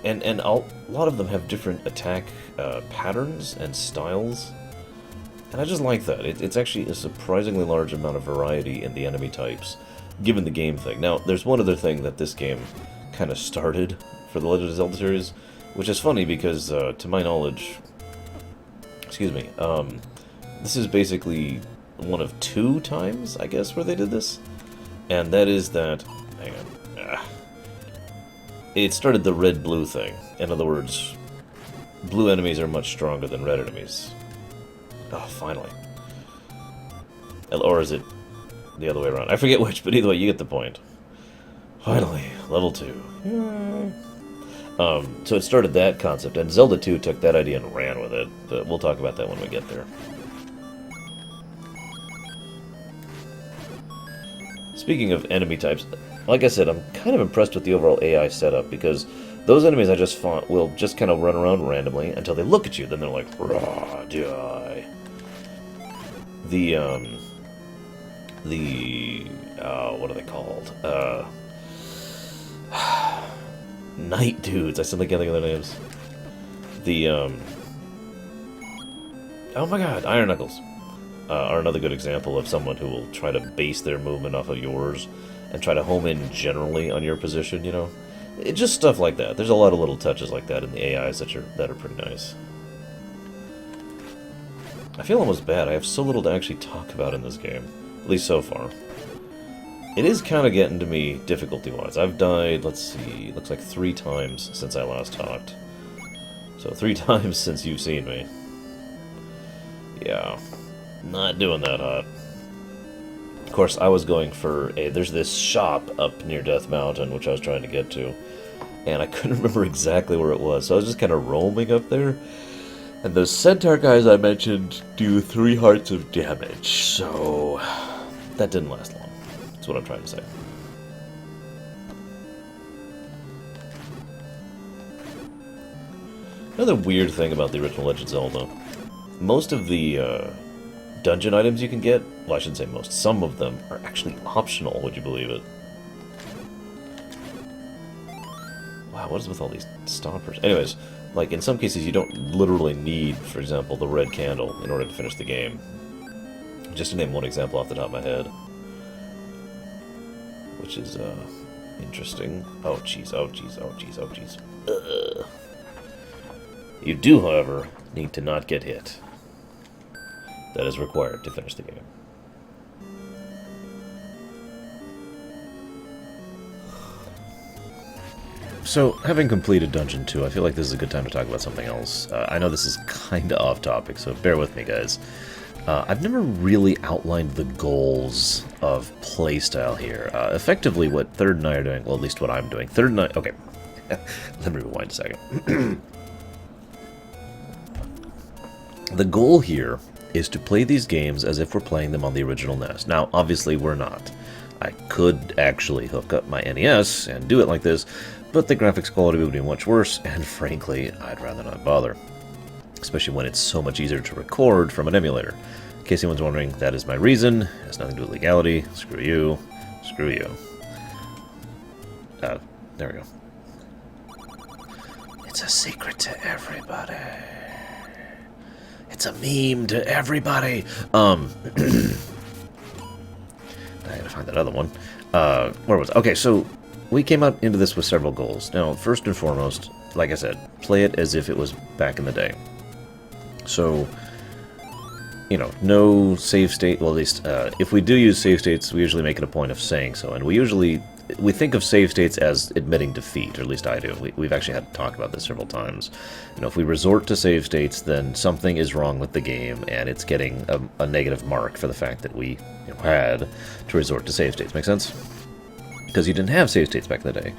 lot of them have different attack patterns and styles. And I just like that. It's actually a surprisingly large amount of variety in the enemy types, given the game thing. Now, there's one other thing that this game kind of started for the Legend of Zelda series, which is funny because, to my knowledge, this is basically one of 2 times, I guess, where they did this. And that is that, hang on, it started the red-blue thing. In other words, blue enemies are much stronger than red enemies. Oh, finally. Or is it the other way around? I forget which, but either way, you get the point. Finally, level 2. Yay. So it started that concept, and Zelda 2 took that idea and ran with it, but we'll talk about that when we get there. Speaking of enemy types, like I said, I'm kind of impressed with the overall AI setup, because those enemies I just fought will just kind of run around randomly until they look at you, then they're like, raw, die. What are they called? Night dudes, I still can't think of their names. Oh my god, Iron Knuckles are another good example of someone who will try to base their movement off of yours and try to home in generally on your position, you know? Just stuff like that. There's a lot of little touches like that in the AIs that are pretty nice. I feel almost bad. I have so little to actually talk about in this game, at least so far. It is kind of getting to me difficulty-wise. I've died, let's see, looks like 3 times since I last talked. So 3 times since you've seen me. Yeah, not doing that hot. Of course, I was going for there's this shop up near Death Mountain, which I was trying to get to, and I couldn't remember exactly where it was, so I was just kind of roaming up there. And those centaur guys I mentioned do 3 hearts of damage, so that didn't last long. That's what I'm trying to say. Another weird thing about the original Legend of Zelda, most of the dungeon items you can get, well, I shouldn't say most, some of them are actually optional, would you believe it? Wow, what is with all these stoppers? Anyways, like, in some cases you don't literally need, for example, the red candle in order to finish the game. Just to name one example off the top of my head. Which is, interesting. Oh, jeez, oh, jeez, oh, jeez, oh, jeez. Ugh. You do, however, need to not get hit. That is required to finish the game. So, having completed Dungeon 2, I feel like this is a good time to talk about something else. I know this is kinda off topic, so bear with me, guys. I've never really outlined the goals of playstyle here. Effectively, what Third and I are doing, well, at least what I'm doing. Third and I... Okay. Let me rewind a second. The goal here is to play these games as if we're playing them on the original NES. Now, obviously, we're not. I could actually hook up my NES and do it like this, but the graphics quality would be much worse, and frankly, I'd rather not bother. Especially when it's so much easier to record from an emulator. In case anyone's wondering, that is my reason. It has nothing to do with legality. Screw you. Screw you. There we go. It's a secret to everybody. It's a meme to everybody. I gotta find that other one. Where was it? Okay, so we came out into this with several goals. Now, first and foremost, like I said, play it as if it was back in the day. So, you know, no save state, well, at least, if we do use save states, we usually make it a point of saying so, and we think of save states as admitting defeat, or at least I do. We've actually had to talk about this several times. You know, if we resort to save states, then something is wrong with the game, and it's getting a negative mark for the fact that we had to resort to save states. Make sense? Because you didn't have save states back in the day.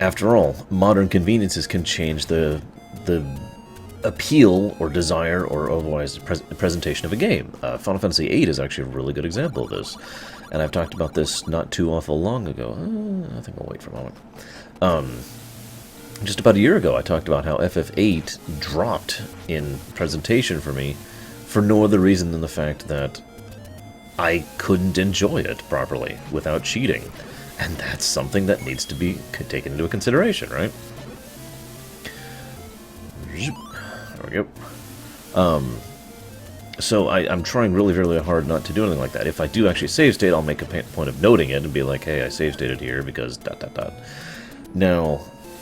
After all, modern conveniences can change the appeal or desire or otherwise presentation of a game. Final Fantasy VIII is actually a really good example of this, and I've talked about this not too awful long ago. I think I'll wait for a moment. Just about a year ago, I talked about how FF8 dropped in presentation for me for no other reason than the fact that I couldn't enjoy it properly without cheating, and that's something that needs to be taken into consideration, right? There we go. So I'm trying really, really hard not to do anything like that. If I do actually save state, I'll make a point of noting it and be like, hey, I save stated here because ... Now,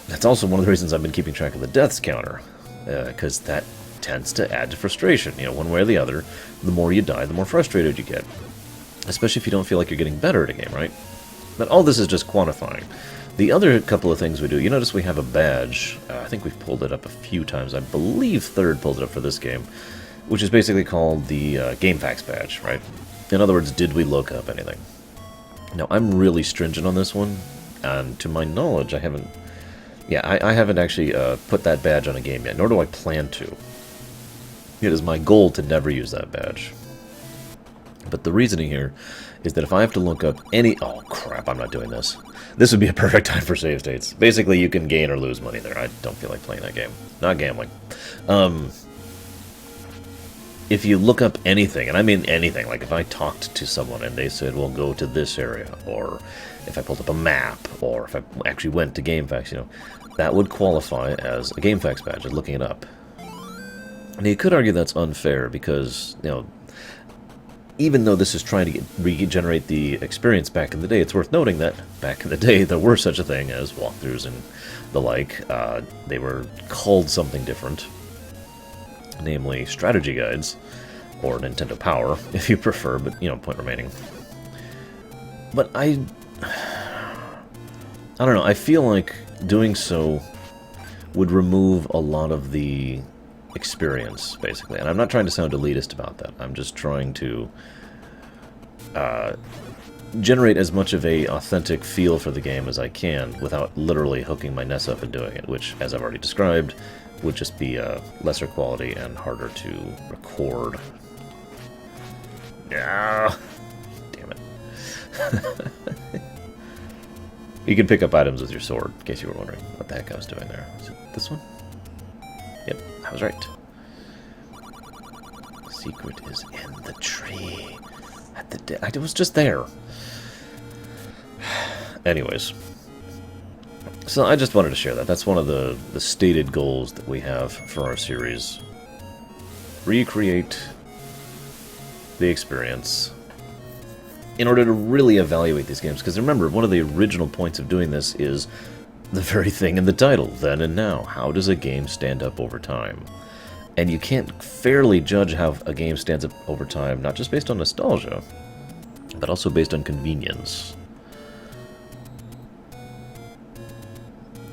that's also one of the reasons I've been keeping track of the deaths counter, because that tends to add to frustration. You know, one way or the other, the more you die, the more frustrated you get. Especially if you don't feel like you're getting better at a game, right? But all this is just quantifying. The other couple of things we do, you notice we have a badge. I think we've pulled it up a few times. I believe Third pulled it up for this game, which is basically called the GameFAQs badge, right? In other words, did we look up anything? Now, I'm really stringent on this one, and to my knowledge, I haven't... Yeah, I haven't actually put that badge on a game yet, nor do I plan to. It is my goal to never use that badge. But the reasoning here is that if I have to look up any... Oh, crap, I'm not doing this. This would be a perfect time for save states. Basically, you can gain or lose money there. I don't feel like playing that game. Not gambling. If you look up anything, and I mean anything, like if I talked to someone and they said, well, go to this area, or if I pulled up a map, or if I actually went to GameFAQs, you know, that would qualify as a GameFAQs badge, as looking it up. And you could argue that's unfair because, you know, even though this is trying to regenerate the experience back in the day, it's worth noting that back in the day there were such a thing as walkthroughs and the like. They were called something different, namely strategy guides, or Nintendo Power, if you prefer, but, you know, point remaining. But I don't know, I feel like doing so would remove a lot of the experience, basically. And I'm not trying to sound elitist about that. I'm just trying to generate as much of a authentic feel for the game as I can without literally hooking my NES up and doing it, which, as I've already described, would just be lesser quality and harder to record. Yeah, damn it. You can pick up items with your sword, in case you were wondering what the heck I was doing there. Is it this one? Yep, I was right. Secret is in the tree. I was just there. Anyways. So I just wanted to share that. That's one of the stated goals that we have for our series. Recreate the experience in order to really evaluate these games. Because remember, one of the original points of doing this is the very thing in the title, then and now. How does a game stand up over time? And you can't fairly judge how a game stands up over time, not just based on nostalgia, but also based on convenience.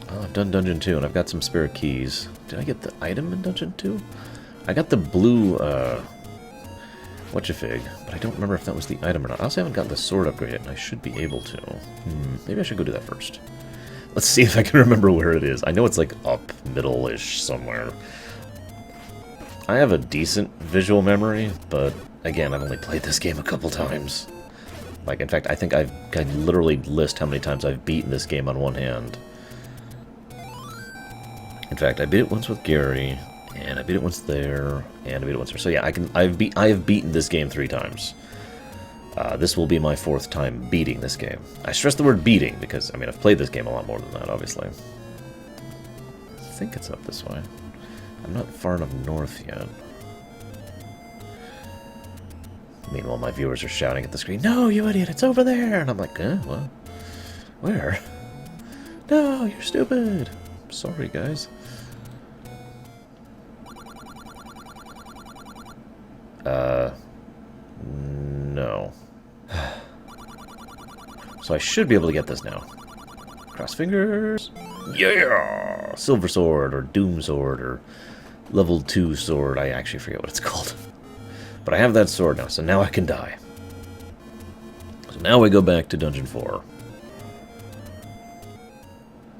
Well, I've done Dungeon 2, and I've got some spare keys. Did I get the item in Dungeon 2? I got the blue, whatcha-fig, but I don't remember if that was the item or not. I also haven't got the sword upgrade yet, and I should be able to. Maybe I should go do that first. Let's see if I can remember where it is. I know it's like up, middle-ish somewhere. I have a decent visual memory, but again, I've only played this game a couple times. Like, in fact, I think I can literally list how many times I've beaten this game on one hand. In fact, I beat it once with Gary, and I beat it once there, and I beat it once there. So yeah, I have beaten this game 3 times. This will be my 4th time beating this game. I stress the word beating because, I mean, I've played this game a lot more than that, obviously. I think it's up this way. I'm not far enough north yet. Meanwhile, my viewers are shouting at the screen, "No, you idiot, it's over there!" And I'm like, what? Where? No, you're stupid! Sorry, guys. No. So I should be able to get this now. Cross fingers. Yeah! Silver Sword, or Doom Sword, or Level 2 Sword. I actually forget what it's called. But I have that sword now, so now I can die. So now we go back to Dungeon 4.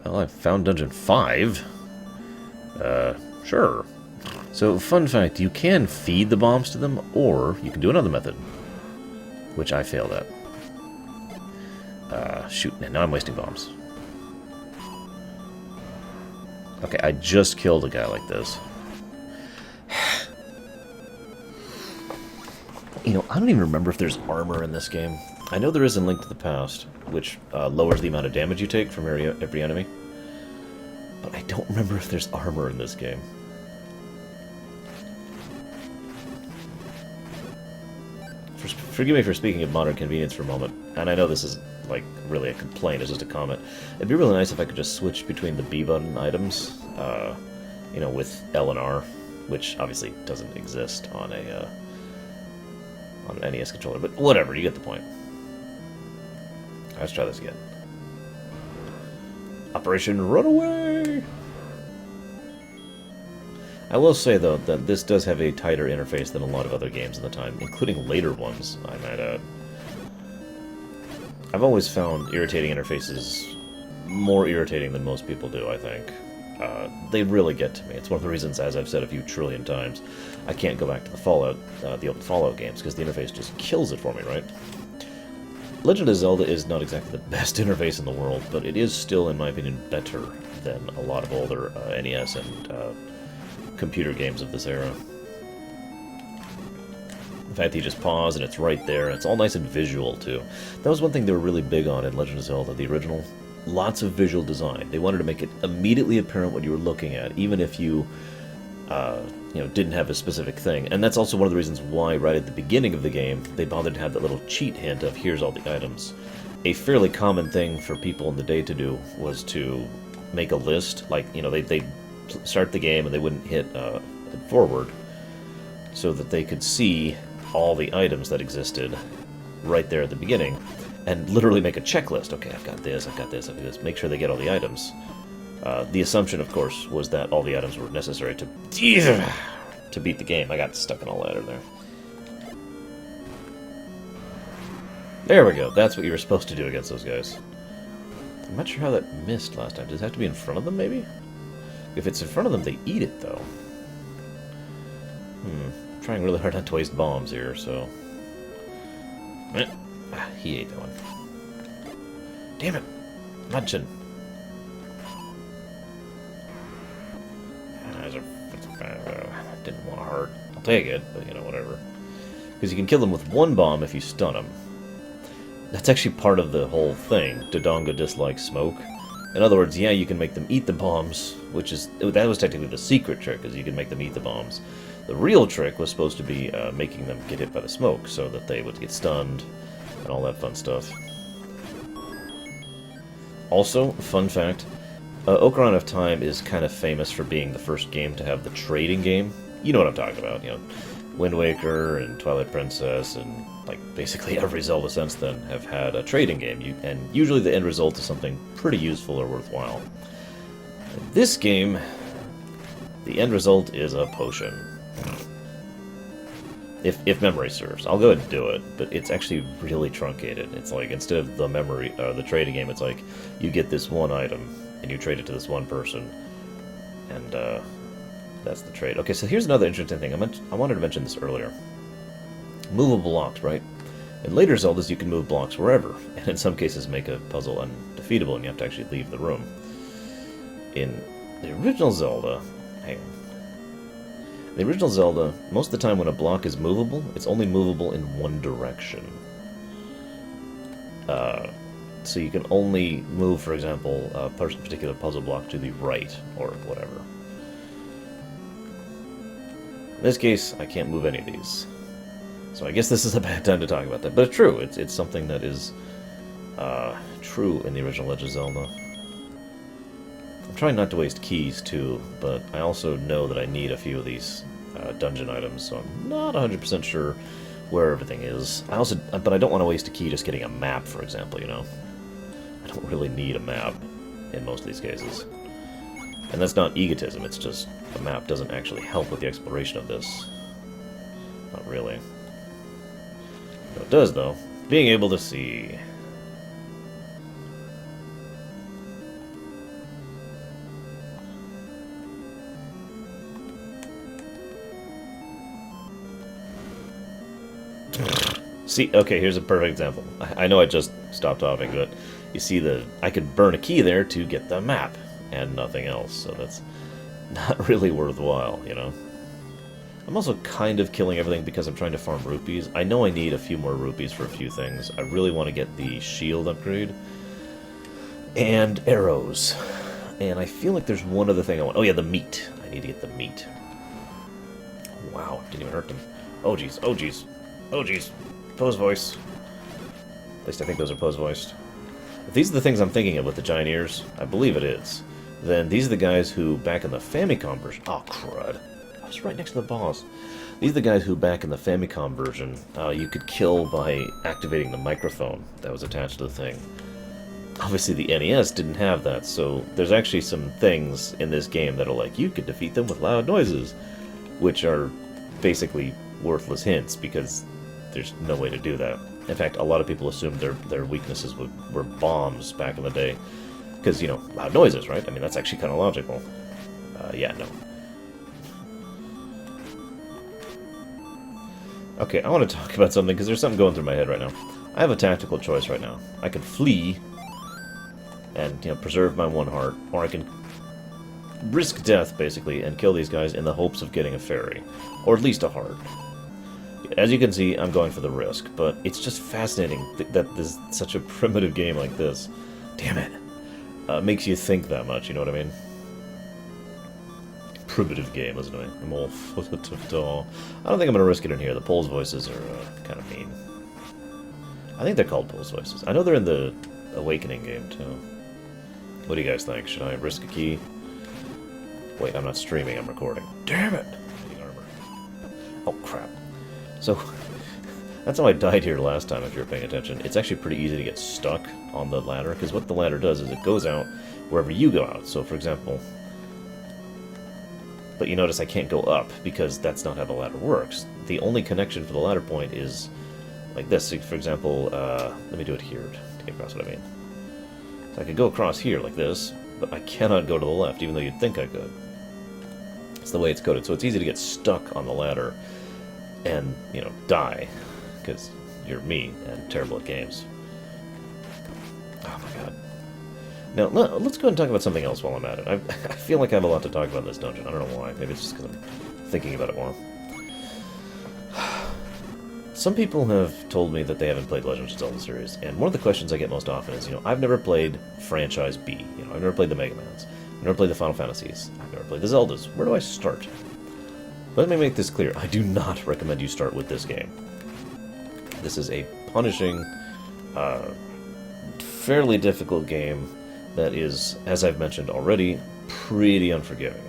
Well, I found Dungeon 5. Sure. So, fun fact, you can feed the bombs to them, or you can do another method. Which I failed at. Shoot, now I'm wasting bombs. Okay, I just killed a guy like this. You know, I don't even remember if there's armor in this game. I know there is in Link to the Past, which lowers the amount of damage you take from every enemy. But I don't remember if there's armor in this game. Forgive me for speaking of modern convenience for a moment, and I know this is, like, really a complaint, it's just a comment. It'd be really nice if I could just switch between the B button items, you know, with L and R, which obviously doesn't exist on a, on an NES controller, but whatever, you get the point. Let's try this again. Operation Runaway! I will say, though, that this does have a tighter interface than a lot of other games at the time, including later ones, I might add. I've always found irritating interfaces more irritating than most people do, I think. They really get to me. It's one of the reasons, as I've said a few trillion times, I can't go back to the old Fallout games, because the interface just kills it for me, right? Legend of Zelda is not exactly the best interface in the world, but it is still, in my opinion, better than a lot of older NES and computer games of this era. The fact that you just pause and it's right there, it's all nice and visual, too. That was one thing they were really big on in Legend of Zelda, the original. Lots of visual design. They wanted to make it immediately apparent what you were looking at, even if you, didn't have a specific thing. And that's also one of the reasons why, right at the beginning of the game, they bothered to have that little cheat hint of, here's all the items. A fairly common thing for people in the day to do was to make a list. Like, they'd start the game and they wouldn't hit forward, so that they could see all the items that existed right there at the beginning, and literally make a checklist. Okay, I've got this, I've got this, I've got this. Make sure they get all the items. The assumption, of course, was that all the items were necessary to beat the game. I got stuck in a ladder there. There we go. That's what you were supposed to do against those guys. I'm not sure how that missed last time. Does it have to be in front of them, maybe? If it's in front of them, they eat it, though. I'm trying really hard not to waste bombs here, so... he ate that one. Damn it! Munching. Didn't want to hurt. I'll take it, but, whatever. Because you can kill them with one bomb if you stun them. That's actually part of the whole thing. Dodonga dislikes smoke. In other words, yeah, you can make them eat the bombs, that was technically the secret trick, is you can make them eat the bombs. The real trick was supposed to be making them get hit by the smoke, so that they would get stunned, and all that fun stuff. Also, fun fact, Ocarina of Time is kind of famous for being the first game to have the trading game. You know what I'm talking about, Wind Waker and Twilight Princess and basically every Zelda since then have had a trading game, and usually the end result is something pretty useful or worthwhile. In this game, the end result is a potion. If memory serves. I'll go ahead and do it, but it's actually really truncated. It's like, instead of the trading game, it's like, you get this one item, and you trade it to this one person, and that's the trade. Okay, so here's another interesting thing. I wanted to mention this earlier. Movable blocks, right? In later Zeldas, you can move blocks wherever, and in some cases make a puzzle undefeatable, and you have to actually leave the room. In the original Zelda... hang on. In the original Zelda, most of the time when a block is movable, it's only movable in one direction. So you can only move, for example, a particular puzzle block to the right, or whatever. In this case, I can't move any of these. So I guess this is a bad time to talk about that. But it's true. It's something that is true in the original Legend of Zelda. I'm trying not to waste keys, too, but I also know that I need a few of these dungeon items, so I'm not 100% sure where everything is. But I don't want to waste a key just getting a map, for example, I don't really need a map in most of these cases. And that's not egotism, it's just a map doesn't actually help with the exploration of this. Not really. What it does, though, being able to see... See, okay, here's a perfect example. I know I just stopped talking, but you see I could burn a key there to get the map, and nothing else, so that's not really worthwhile, I'm also kind of killing everything because I'm trying to farm rupees. I know I need a few more rupees for a few things. I really want to get the shield upgrade, and arrows. And I feel like there's one other thing I want. Oh yeah, the meat. I need to get the meat. Wow, didn't even hurt them. Oh jeez, oh jeez, oh jeez. Pose voice. At least I think those are pose voiced. If these are the things I'm thinking of with the giant ears, I believe it is, then these are the guys who, back in the Famicom version... Oh, crud. I was right next to the boss. These are the guys who, back in the Famicom version, you could kill by activating the microphone that was attached to the thing. obviously the NES didn't have that, so there's actually some things in this game that are like, you could defeat them with loud noises, which are basically worthless hints, because there's no way to do that. In fact, a lot of people assumed their weaknesses were bombs back in the day, because, you know, loud noises, right? I mean, that's actually kind of logical. Yeah, no. Okay, I want to talk about something, because there's something going through my head right now. I have a tactical choice right now. I can flee and, you know, preserve my one heart, or I can risk death, basically, and kill these guys in the hopes of getting a fairy, or at least a heart. As you can see, I'm going for the risk, but it's just fascinating that there's such a primitive game like this, damn it, makes you think that much, you know what I mean? Primitive game, isn't it? I'm all I don't think I'm going to risk it in here. The Pole's voices are kind of mean. I think they're called Pole's voices. I know they're in the Awakening game, too. What do you guys think? Should I risk a key? Wait, I'm not streaming, I'm recording. Damn it! Armor. Oh, crap. So, that's how I died here last time, if you were paying attention. It's actually pretty easy to get stuck on the ladder, because what the ladder does is it goes out wherever you go out. So, for example... But you notice I can't go up, because that's not how the ladder works. The only connection for the ladder point is like this. For example, let me do it here to get across what I mean. So I could go across here like this, but I cannot go to the left, even though you'd think I could. It's the way it's coded. So it's easy to get stuck on the ladder and, you know, die, because you're me and terrible at games. Oh my god. Now, let's go ahead and talk about something else while I'm at it. I feel like I have a lot to talk about in this dungeon. I don't know why. Maybe it's just because I'm thinking about it more. Some people have told me that they haven't played Legend of Zelda series, and one of the questions I get most often is, you know, I've never played Franchise B. You know, I've never played the Mega Mans. I've never played the Final Fantasies. I've never played the Zeldas. Where do I start? Let me make this clear. I do not recommend you start with this game. This is a punishing, fairly difficult game that is, as I've mentioned already, pretty unforgiving.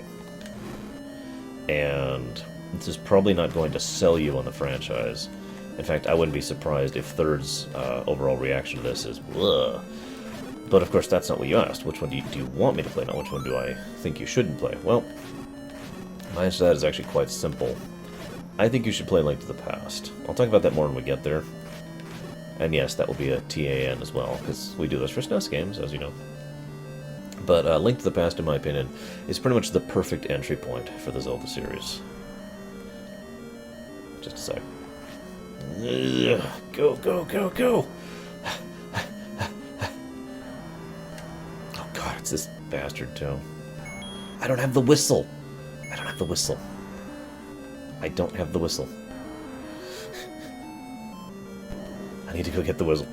And this is probably not going to sell you on the franchise. In fact, I wouldn't be surprised if Third's overall reaction to this is, "Ugh." But of course, that's not what you asked. Which one do you want me to play? Not which one do I think you shouldn't play? Well, my answer to that is actually quite simple. I think you should play Link to the Past. I'll talk about that more when we get there. And yes, that will be a TAN as well, because we do this for SNES games, as you know. But Link to the Past, in my opinion, is pretty much the perfect entry point for the Zelda series. Just a sec. Go, go, go, go! Oh god, it's this bastard, too. I don't have the whistle! I don't have the whistle. I don't have the whistle. I need to go get the whistle.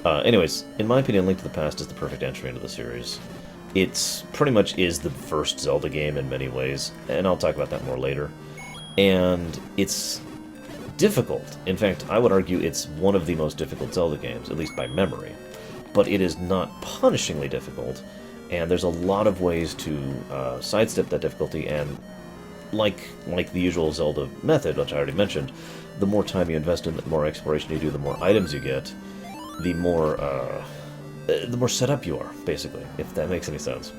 Anyways, in my opinion, Link to the Past is the perfect entry into the series. It's pretty much is the first Zelda game in many ways, and I'll talk about that more later. And it's difficult. In fact, I would argue it's one of the most difficult Zelda games, at least by memory. But it is not punishingly difficult, and there's a lot of ways to sidestep that difficulty, and like the usual Zelda method, which I already mentioned, the more time you invest in it, the more exploration you do, the more items you get, the more set up you are, basically, if that makes any sense.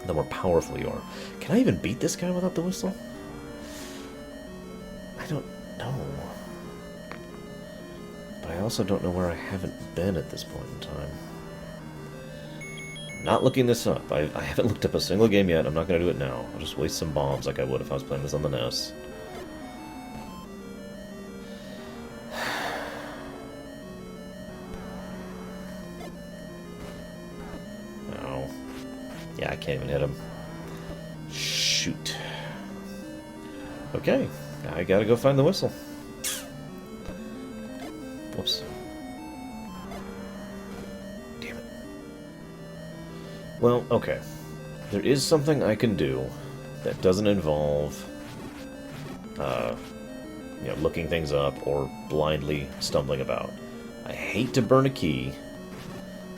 The more powerful you are. Can I even beat this guy without the whistle? I don't know. But I also don't know where I haven't been at this point in time. Not looking this up. I haven't looked up a single game yet. I'm not going to do it now. I'll just waste some bombs like I would if I was playing this on the NES. Oh. Yeah, I can't even hit him. Shoot. Okay. I gotta go find the whistle. Whoops. Damn it. Well, okay. There is something I can do that doesn't involve, you know, looking things up or blindly stumbling about. I hate to burn a key,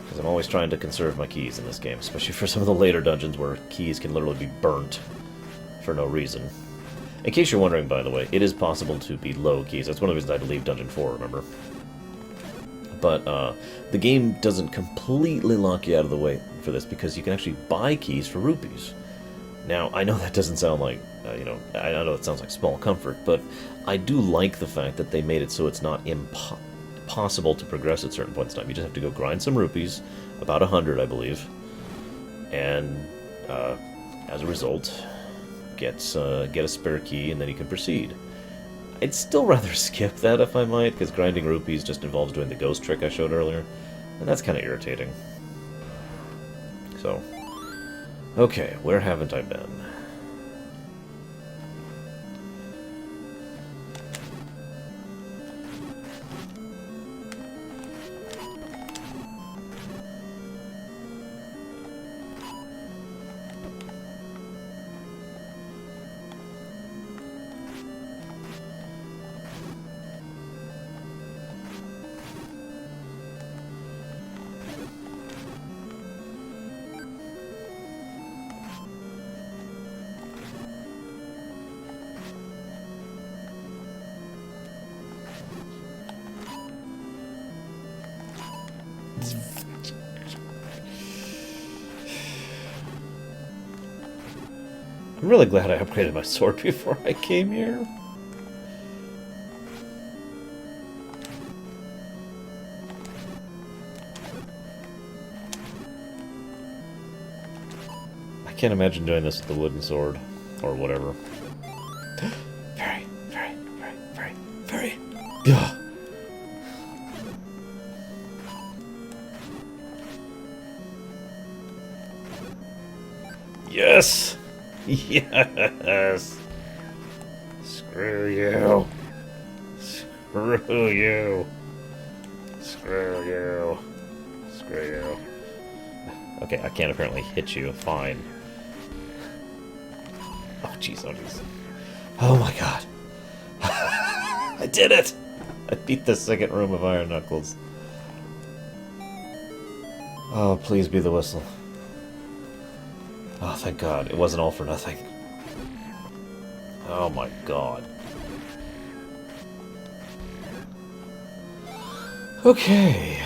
because I'm always trying to conserve my keys in this game, especially for some of the later dungeons where keys can literally be burnt for no reason. In case you're wondering, by the way, it is possible to be low keys. That's one of the reasons I had to leave Dungeon 4, remember? but the game doesn't completely lock you out of the way for this because you can actually buy keys for rupees. Now, I know that doesn't sound like, I know it sounds like small comfort, but I do like the fact that they made it so it's not impossible to progress at certain points in time. You just have to go grind some rupees, about 100, I believe, and as a result, get a spare key, and then you can proceed. I'd still rather skip that, if I might, because grinding rupees just involves doing the ghost trick I showed earlier, and that's kind of irritating. So, okay, where haven't I been? I'm really glad I upgraded my sword before I came here. I can't imagine doing this with the wooden sword, or whatever. Very, very, very, very, very. Ugh. Yes! Yes! Screw you! Screw you! Screw you! Screw you. Okay, I can't apparently hit you. Fine. Oh, jeez, oh, jeez. Oh my god. I did it! I beat the second room of Iron Knuckles. Oh, please be the whistle. Oh, thank God. It wasn't all for nothing. Oh my God. Okay.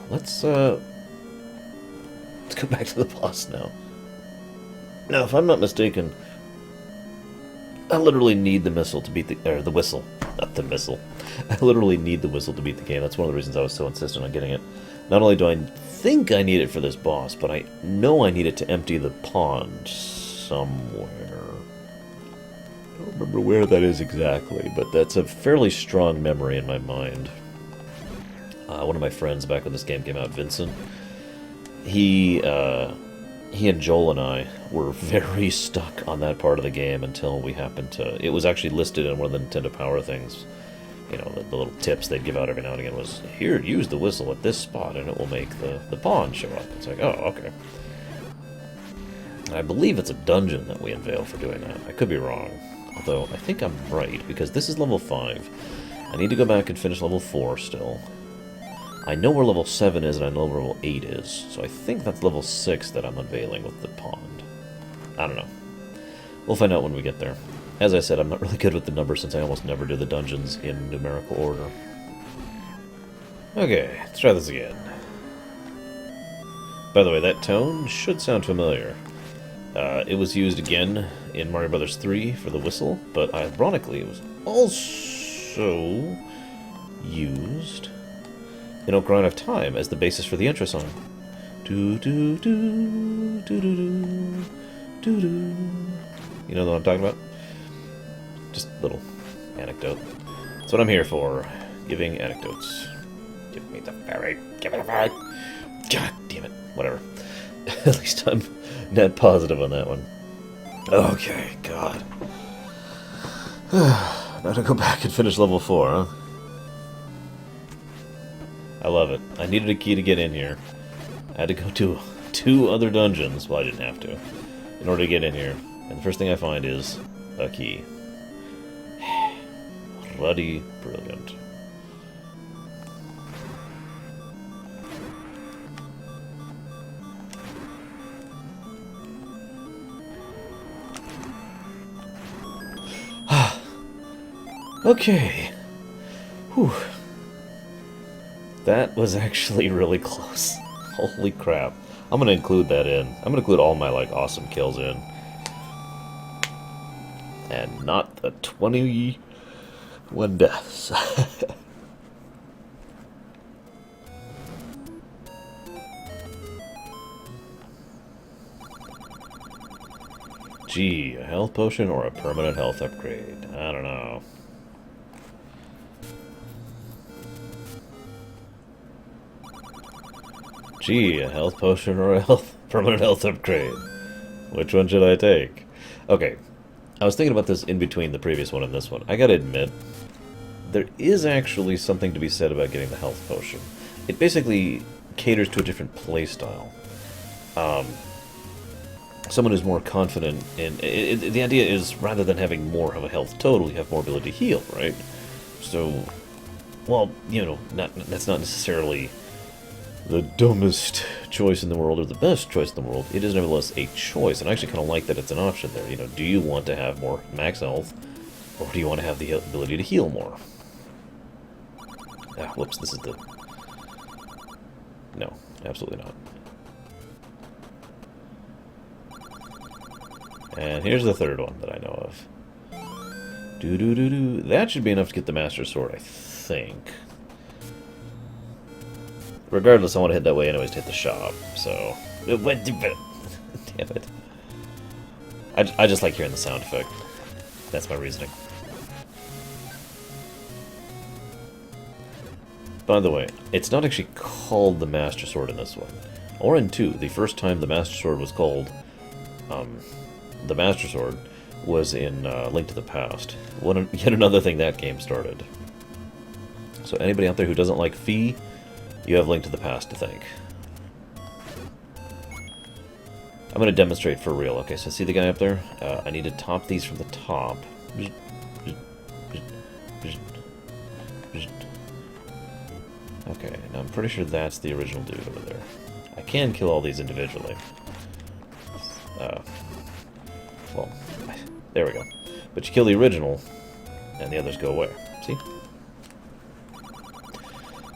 Let's go back to the boss now. Now, if I'm not mistaken, I literally need the missile to beat the whistle. Not the missile. I literally need the whistle to beat the game. That's one of the reasons I was so insistent on getting it. Not only do I think I need it for this boss, but I know I need it to empty the pond somewhere. I don't remember where that is exactly, but that's a fairly strong memory in my mind. One of my friends back when this game came out, Vincent, he and Joel and I were very stuck on that part of the game until we happened to... It was actually listed in one of the Nintendo Power things. You know, the little tips they'd give out every now and again was, here, use the whistle at this spot and it will make the pond show up. It's like, oh, okay. I believe it's a dungeon that we unveil for doing that. I could be wrong. Although, I think I'm right, because this is level 5. I need to go back and finish level 4 still. I know where level 7 is, and I know where level 8 is, so I think that's level 6 that I'm unveiling with the pond. I don't know. We'll find out when we get there. As I said, I'm not really good with the numbers since I almost never do the dungeons in numerical order. Okay, let's try this again. By the way, that tone should sound familiar. It was used again in Mario Bros. 3 for the whistle, but ironically, it was also used in Ocarina of Time as the basis for the intro song. Do-do-do, do-do-do, do-do. You know what I'm talking about? Just a little anecdote. That's what I'm here for. Giving anecdotes. Give me the ferry. Give me the ferry. God damn it. Whatever. At least I'm net positive on that one. Okay, God. Now to go back and finish level 4, huh? I love it. I needed a key to get in here. I had to go to 2 other dungeons. Well, I didn't have to. In order to get in here. And the first thing I find is a key. Bloody brilliant. Okay. Whew. That was actually really close. Holy crap. I'm gonna include that in. I'm gonna include all my, like, awesome kills in. And not the 21 deaths. Gee, a health potion or a permanent health upgrade? I don't know. Gee, a health potion or a permanent health upgrade? Which one should I take? Okay, I was thinking about this in between the previous one and this one. I gotta admit, there is actually something to be said about getting the health potion. It basically caters to a different playstyle. Someone who's more confident in... the idea is, rather than having more of a health total, you have more ability to heal, right? So, well, you know, that's not necessarily the dumbest choice in the world or the best choice in the world. It is nevertheless a choice, and I actually kind of like that it's an option there. You know, do you want to have more max health, or do you want to have the ability to heal more? Ah, whoops, this is the... No, absolutely not. And here's the third one that I know of. Do-do-do-do. That should be enough to get the Master Sword, I think. Regardless, I want to head that way anyways to hit the shop, so... Damn it. I just like hearing the sound effect. That's my reasoning. By the way, it's not actually called the Master Sword in this one. Or in 2. The first time the Master Sword was called... the Master Sword was in Link to the Past. Yet another thing that game started. So anybody out there who doesn't like Fee, you have Link to the Past to thank. I'm going to demonstrate for real. Okay, so see the guy up there? I need to top these from the top. Okay, now I'm pretty sure that's the original dude over there. I can kill all these individually. Well, there we go. But you kill the original, and the others go away. See?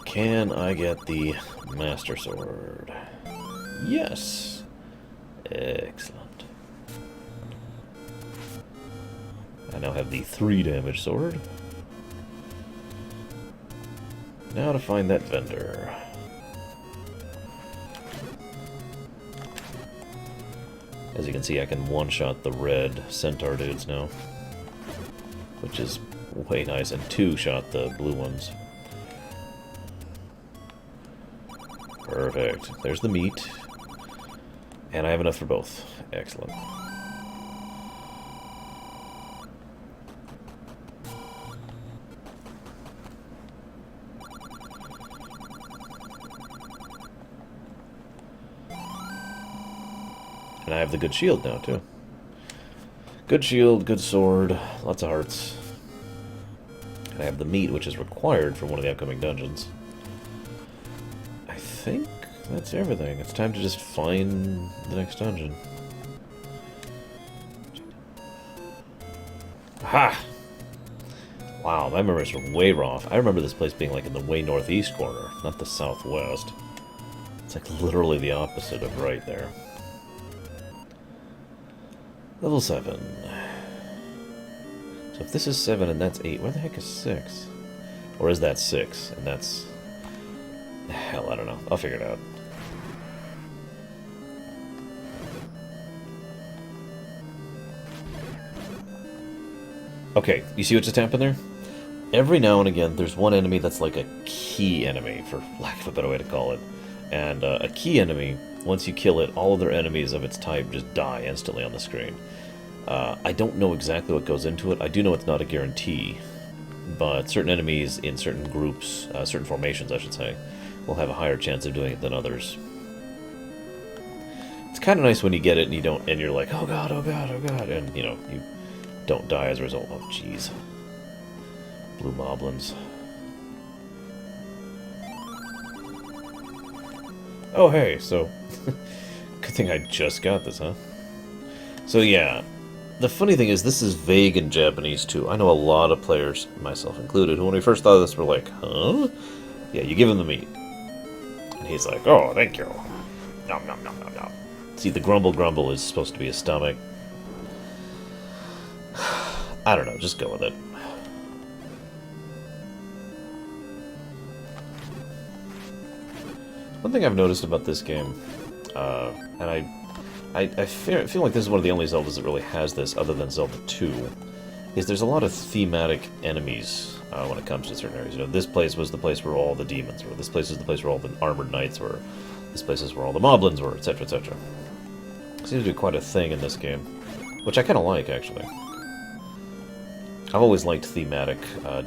Can I get the Master Sword? Yes! Excellent. I now have the 3 damage sword. Now to find that vendor. As you can see, I can one-shot the red centaur dudes now, which is way nice, and two-shot the blue ones. Perfect. There's the meat. And I have enough for both. Excellent. And I have the good shield now, too. Good shield, good sword, lots of hearts. And I have the meat, which is required for one of the upcoming dungeons. I think that's everything. It's time to just find the next dungeon. Ha! Wow, my memories are way off. I remember this place being like in the way northeast corner, not the southwest. It's like literally the opposite of right there. Level 7. So if this is 7 and that's 8, where the heck is 6? Or is that 6 and that's... Hell, I don't know. I'll figure it out. Okay, you see what just happened there? Every now and again, there's one enemy that's like a key enemy, for lack of a better way to call it. And a key enemy, once you kill it, all other enemies of its type just die instantly on the screen. I don't know exactly what goes into it. I do know it's not a guarantee, but certain enemies in certain groups, certain formations, I should say, will have a higher chance of doing it than others. It's kind of nice when you get it and you don't, and you're like, oh god, oh god, oh god, and you know, you don't die as a result. Oh jeez, blue moblins. Oh hey, so good thing I just got this, huh? So yeah, the funny thing is this is vague in Japanese too. I know a lot of players, myself included, who when we first thought of this were like, huh? Yeah, you give him the meat. And he's like, oh, thank you. Nom, nom, nom, nom, nom. See, the grumble is supposed to be his stomach. I don't know, just go with it. One thing I've noticed about this game, and I feel like this is one of the only Zeldas that really has this, other than Zelda 2, is there's a lot of thematic enemies when it comes to certain areas. You know, this place was the place where all the demons were, this place is the place where all the armored knights were, this place is where all the moblins were, etc., etc. Seems to be quite a thing in this game, which I kind of like, actually. I've always liked thematic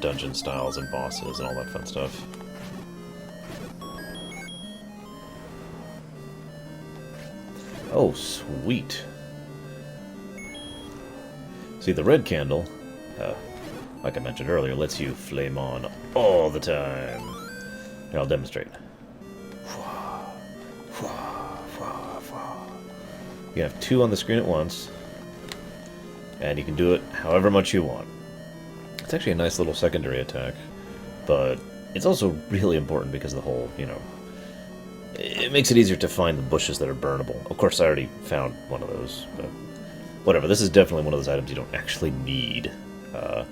dungeon styles and bosses and all that fun stuff. Oh, sweet. See, the red candle, like I mentioned earlier, lets you flame on all the time. Here, I'll demonstrate. You have 2 on the screen at once, and you can do it however much you want. It's actually a nice little secondary attack, but it's also really important because the whole, you know, it makes it easier to find the bushes that are burnable. Of course, I already found one of those, but whatever. This is definitely one of those items you don't actually need to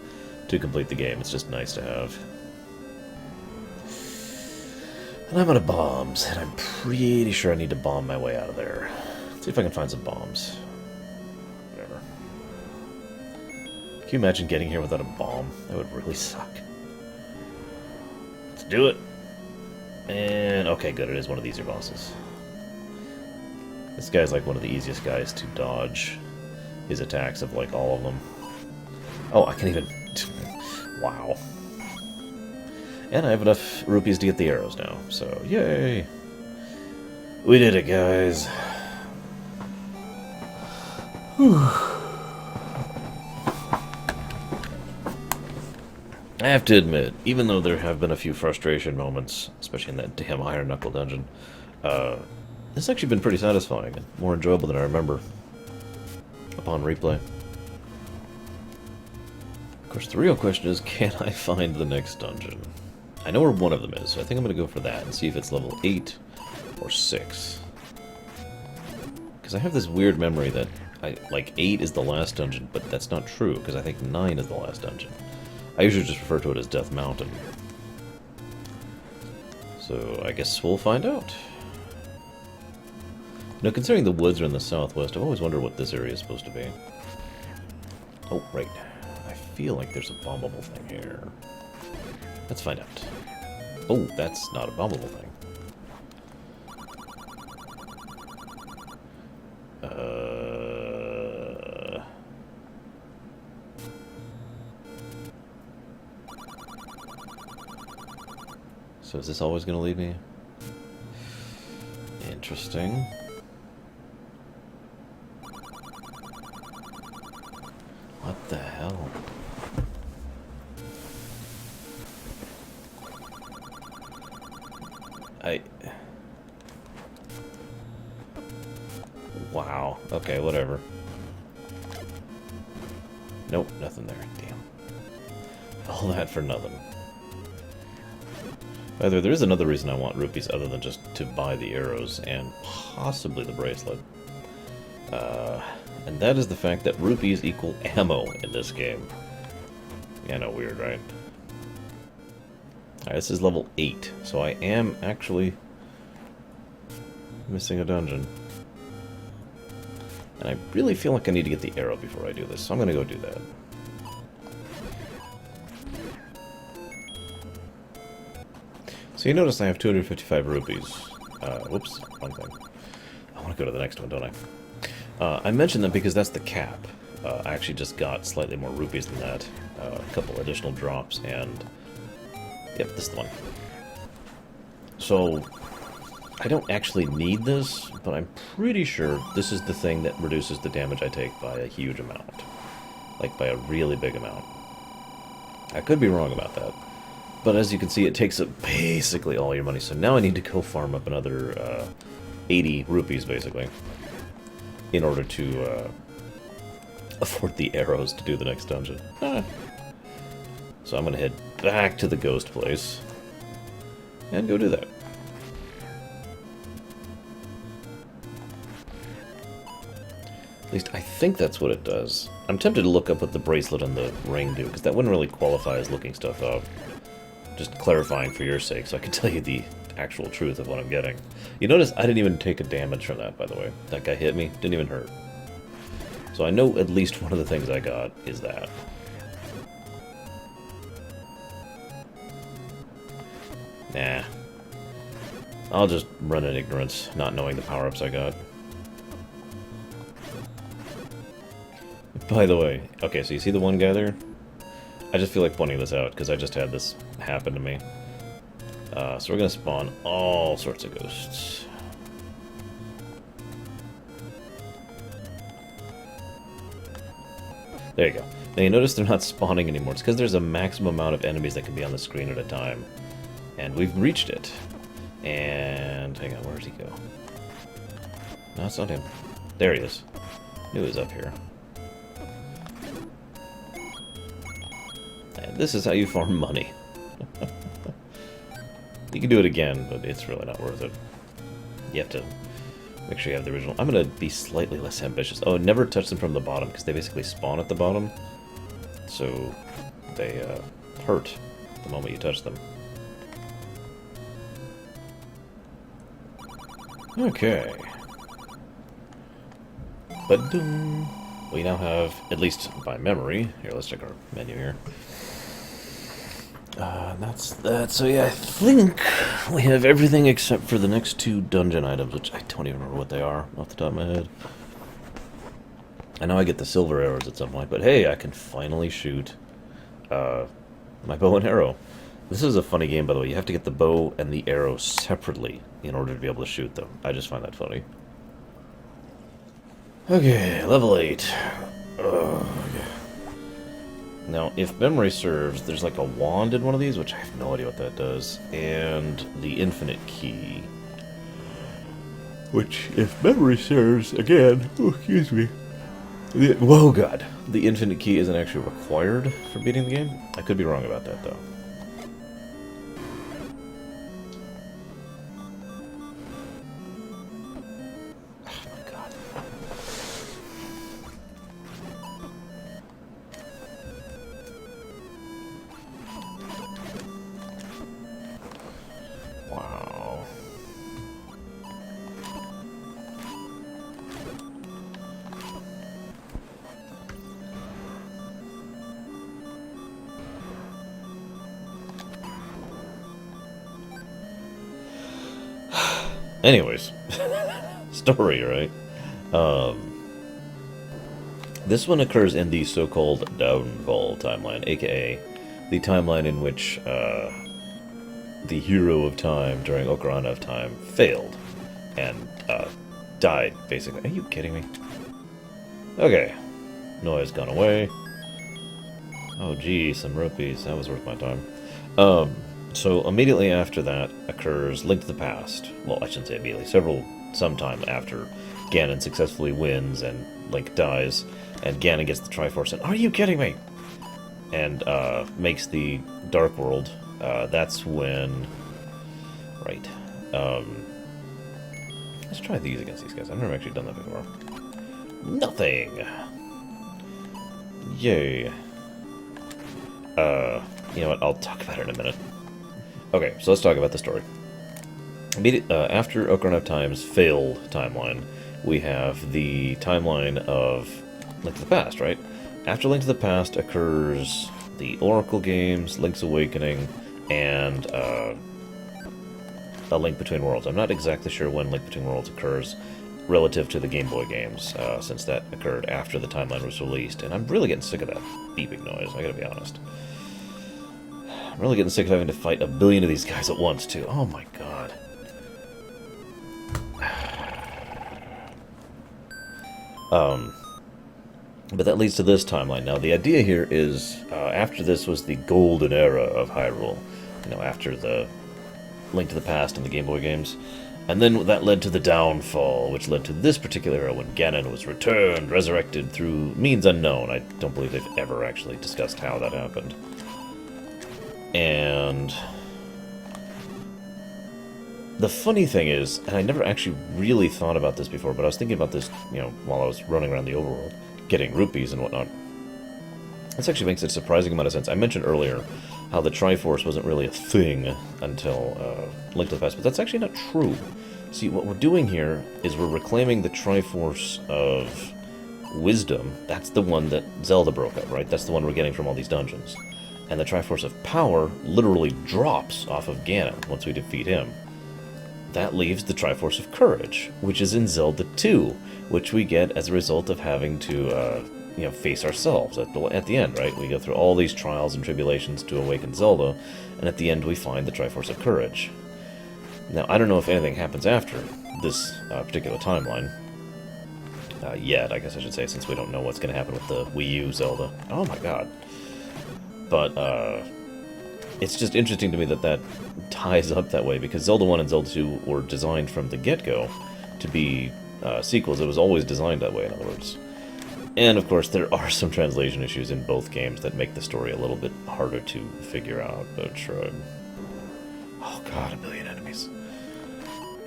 complete the game. It's just nice to have. And I'm out of bombs, and I'm pretty sure I need to bomb my way out of there. Let's see if I can find some bombs. Whatever. Can you imagine getting here without a bomb? That would really suck. Let's do it. And, okay, good, it is one of the easier bosses. This guy's like one of the easiest guys to dodge his attacks of, like, all of them. Oh, I can even... Wow. And I have enough rupees to get the arrows now, so yay! We did it, guys. Whew. I have to admit, even though there have been a few frustration moments, especially in that damn Iron Knuckle dungeon, this has actually been pretty satisfying and more enjoyable than I remember upon replay. Of course, the real question is, can I find the next dungeon? I know where one of them is, so I think I'm going to go for that and see if it's level 8 or 6. Because I have this weird memory that, like, 8 is the last dungeon, but that's not true, because I think 9 is the last dungeon. I usually just refer to it as Death Mountain. So, I guess we'll find out. Now, considering the woods are in the southwest, I've always wondered what this area is supposed to be. Oh, right. I feel like there's a bombable thing here. Let's find out. Oh, that's not a bombable thing. So is this always going to lead me? Interesting. What the hell? Wow. Okay, whatever. Nope, nothing there. Damn. All that for nothing. By the way, there is another reason I want rupees other than just to buy the arrows and possibly the bracelet. And that is the fact that rupees equal ammo in this game. Yeah, no, weird, right? Alright, this is level 8, so I am actually missing a dungeon. And I really feel like I need to get the arrow before I do this, so I'm gonna go do that. So you notice I have 255 rupees. Whoops, wrong thing. I want to go to the next one, don't I? I mentioned that because that's the cap. I actually just got slightly more rupees than that. A couple additional drops, and... Yep, this is the one. So, I don't actually need this, but I'm pretty sure this is the thing that reduces the damage I take by a huge amount. Like, by a really big amount. I could be wrong about that. But as you can see, it takes up basically all your money. So now I need to go farm up another 80 rupees, basically, in order to afford the arrows to do the next dungeon. So I'm going to head back to the ghost place. and go do that. At least I think that's what it does. I'm tempted to look up what the bracelet and the ring do, because that wouldn't really qualify as looking stuff up. Just clarifying for your sake, so I can tell you the actual truth of what I'm getting. You notice I didn't even take a damage from that, by the way. That guy hit me, didn't even hurt. So I know at least one of the things I got is that. Nah. I'll just run in ignorance, not knowing the power-ups I got. By the way, okay, so you see the one guy there? I just feel like pointing this out, because I just had this happen to me. So we're going to spawn all sorts of ghosts. There you go. Now you notice they're not spawning anymore. It's because there's a maximum amount of enemies that can be on the screen at a time. And we've reached it. And hang on, where does he go? No, it's not him. There he is. Knew he was up here. And this is how you farm money. You can do it again, but it's really not worth it. You have to make sure you have the original. I'm going to be slightly less ambitious. Oh, never touch them from the bottom, because they basically spawn at the bottom. So they hurt the moment you touch them. Okay. But we now have, at least by memory, here, let's check our menu here. That's that. So yeah, I think we have everything except for the next two dungeon items, which I don't even remember what they are off the top of my head. I know I get the silver arrows at some point, but hey, I can finally shoot my bow and arrow. This is a funny game, by the way. You have to get the bow and the arrow separately in order to be able to shoot them. I just find that funny. Okay, level 8. Okay. Now, if memory serves, there's like a wand in one of these, which I have no idea what that does, and the infinite key. Which, if memory serves, again, oh, excuse me. Whoa, God. The infinite key isn't actually required for beating the game? I could be wrong about that, though. Anyways, story, right? This one occurs in the so-called Downfall timeline, aka the timeline in which the hero of time during Ocarina of Time failed and died, basically. Are you kidding me? Okay, noise gone away. Oh gee, some rupees. That was worth my time. So immediately after that occurs Link to the Past. Well, I shouldn't say immediately. Sometime after Ganon successfully wins and Link dies, and Ganon gets the Triforce. And are you kidding me? And makes the Dark World. That's when. Right. Let's try these against these guys. I've never actually done that before. Nothing. Yay. You know what? I'll talk about it in a minute. Okay, so let's talk about the story. After Ocarina of Time's failed timeline, we have the timeline of Link to the Past, right? After Link to the Past occurs the Oracle games, Link's Awakening, and A Link Between Worlds. I'm not exactly sure when Link Between Worlds occurs relative to the Game Boy games, since that occurred after the timeline was released, and I'm really getting sick of that beeping noise, I gotta be honest. I'm really getting sick of having to fight a billion of these guys at once, too. Oh my god. But that leads to this timeline. Now, the idea here is, after this was the golden era of Hyrule, you know, after the Link to the Past and the Game Boy games, and then that led to the downfall, which led to this particular era when Ganon was returned, resurrected through means unknown. I don't believe they've ever actually discussed how that happened. And The funny thing is, and I never actually really thought about this before, but I was thinking about this, while I was running around the overworld, getting rupees and whatnot. This actually makes a surprising amount of sense. I mentioned earlier how the Triforce wasn't really a thing until Link to the Past, but that's actually not true. See, what we're doing here is we're reclaiming the Triforce of Wisdom. That's the one that Zelda broke up, right? That's the one we're getting from all these dungeons. And the Triforce of Power literally drops off of Ganon once we defeat him. That leaves the Triforce of Courage, which is in Zelda 2, which we get as a result of having to, face ourselves at the end, right? We go through all these trials and tribulations to awaken Zelda, and at the end we find the Triforce of Courage. Now, I don't know if anything happens after this particular timeline. Yet, I guess I should say, since we don't know what's going to happen with the Wii U Zelda. Oh my god. But, it's just interesting to me that that ties up that way, because Zelda 1 and Zelda 2 were designed from the get-go to be sequels. It was always designed that way, in other words. And, of course, there are some translation issues in both games that make the story a little bit harder to figure out, but sure. Oh god, 1 billion enemies.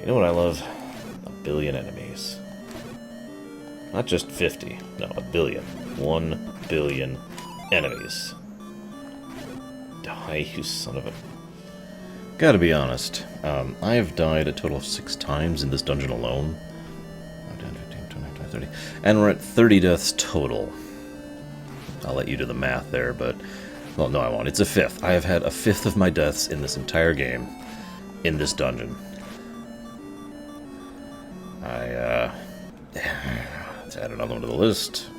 You know what I love? 1 billion enemies. Not just 50. No, 1 billion. 1 billion enemies. Die, you son of a... Gotta be honest, I have died a total of 6 times in this dungeon alone. 10, 15, 20, 25, 30. And we're at 30 deaths total. I'll let you do the math there, but... Well, no, I won't. It's a fifth. I have had a fifth of my deaths in this entire game in this dungeon. Let's add another one to the list.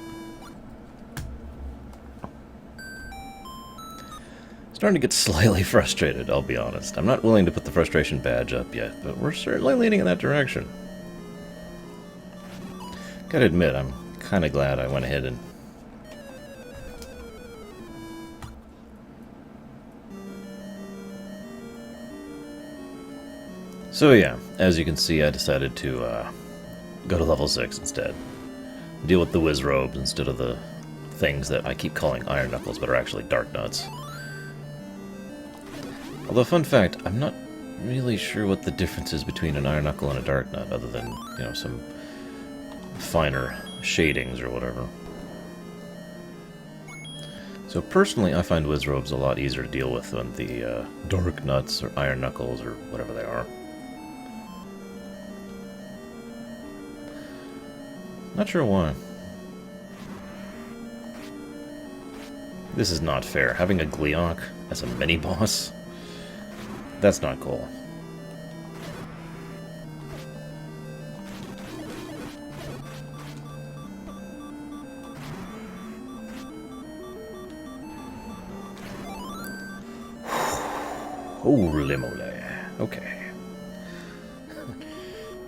Starting to get slightly frustrated, I'll be honest. I'm not willing to put the frustration badge up yet, but we're certainly leaning in that direction. Gotta admit, I'm kind of glad I went ahead and... So yeah, as you can see, I decided to go to level 6 instead. Deal with the whiz robes instead of the things that I keep calling iron knuckles, but are actually dark nuts. Although, fun fact, I'm not really sure what the difference is between an iron knuckle and a dark nut, other than, some finer shadings or whatever. So personally, I find whiz robes a lot easier to deal with than the dark nuts or iron knuckles or whatever they are. Not sure why. This is not fair. Having a Gleeok as a mini-boss? That's not cool. Holy moly. Okay.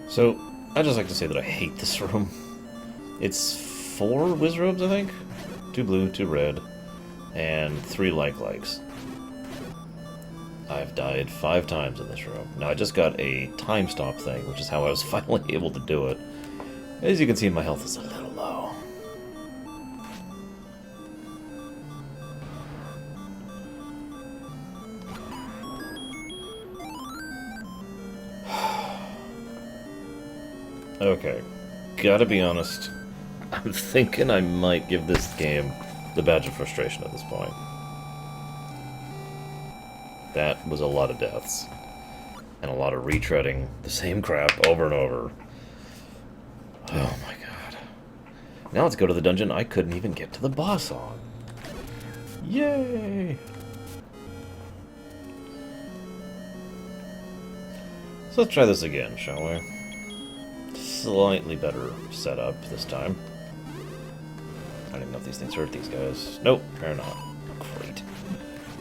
So, I'd just like to say that I hate this room. It's 4 Wizrobes, I think? 2 blue, 2 red, and 3 like-likes. I've died 5 times in this room. Now, I just got a time stop thing, which is how I was finally able to do it. As you can see, my health is a little low. Okay, gotta be honest. I'm thinking I might give this game the badge of frustration at this point. That was a lot of deaths. And a lot of retreading the same crap over and over. Oh my god. Now let's go to the dungeon I couldn't even get to the boss on. Yay! So let's try this again, shall we? Slightly better setup this time. I don't even know if these things hurt these guys. Nope, they're not. Great.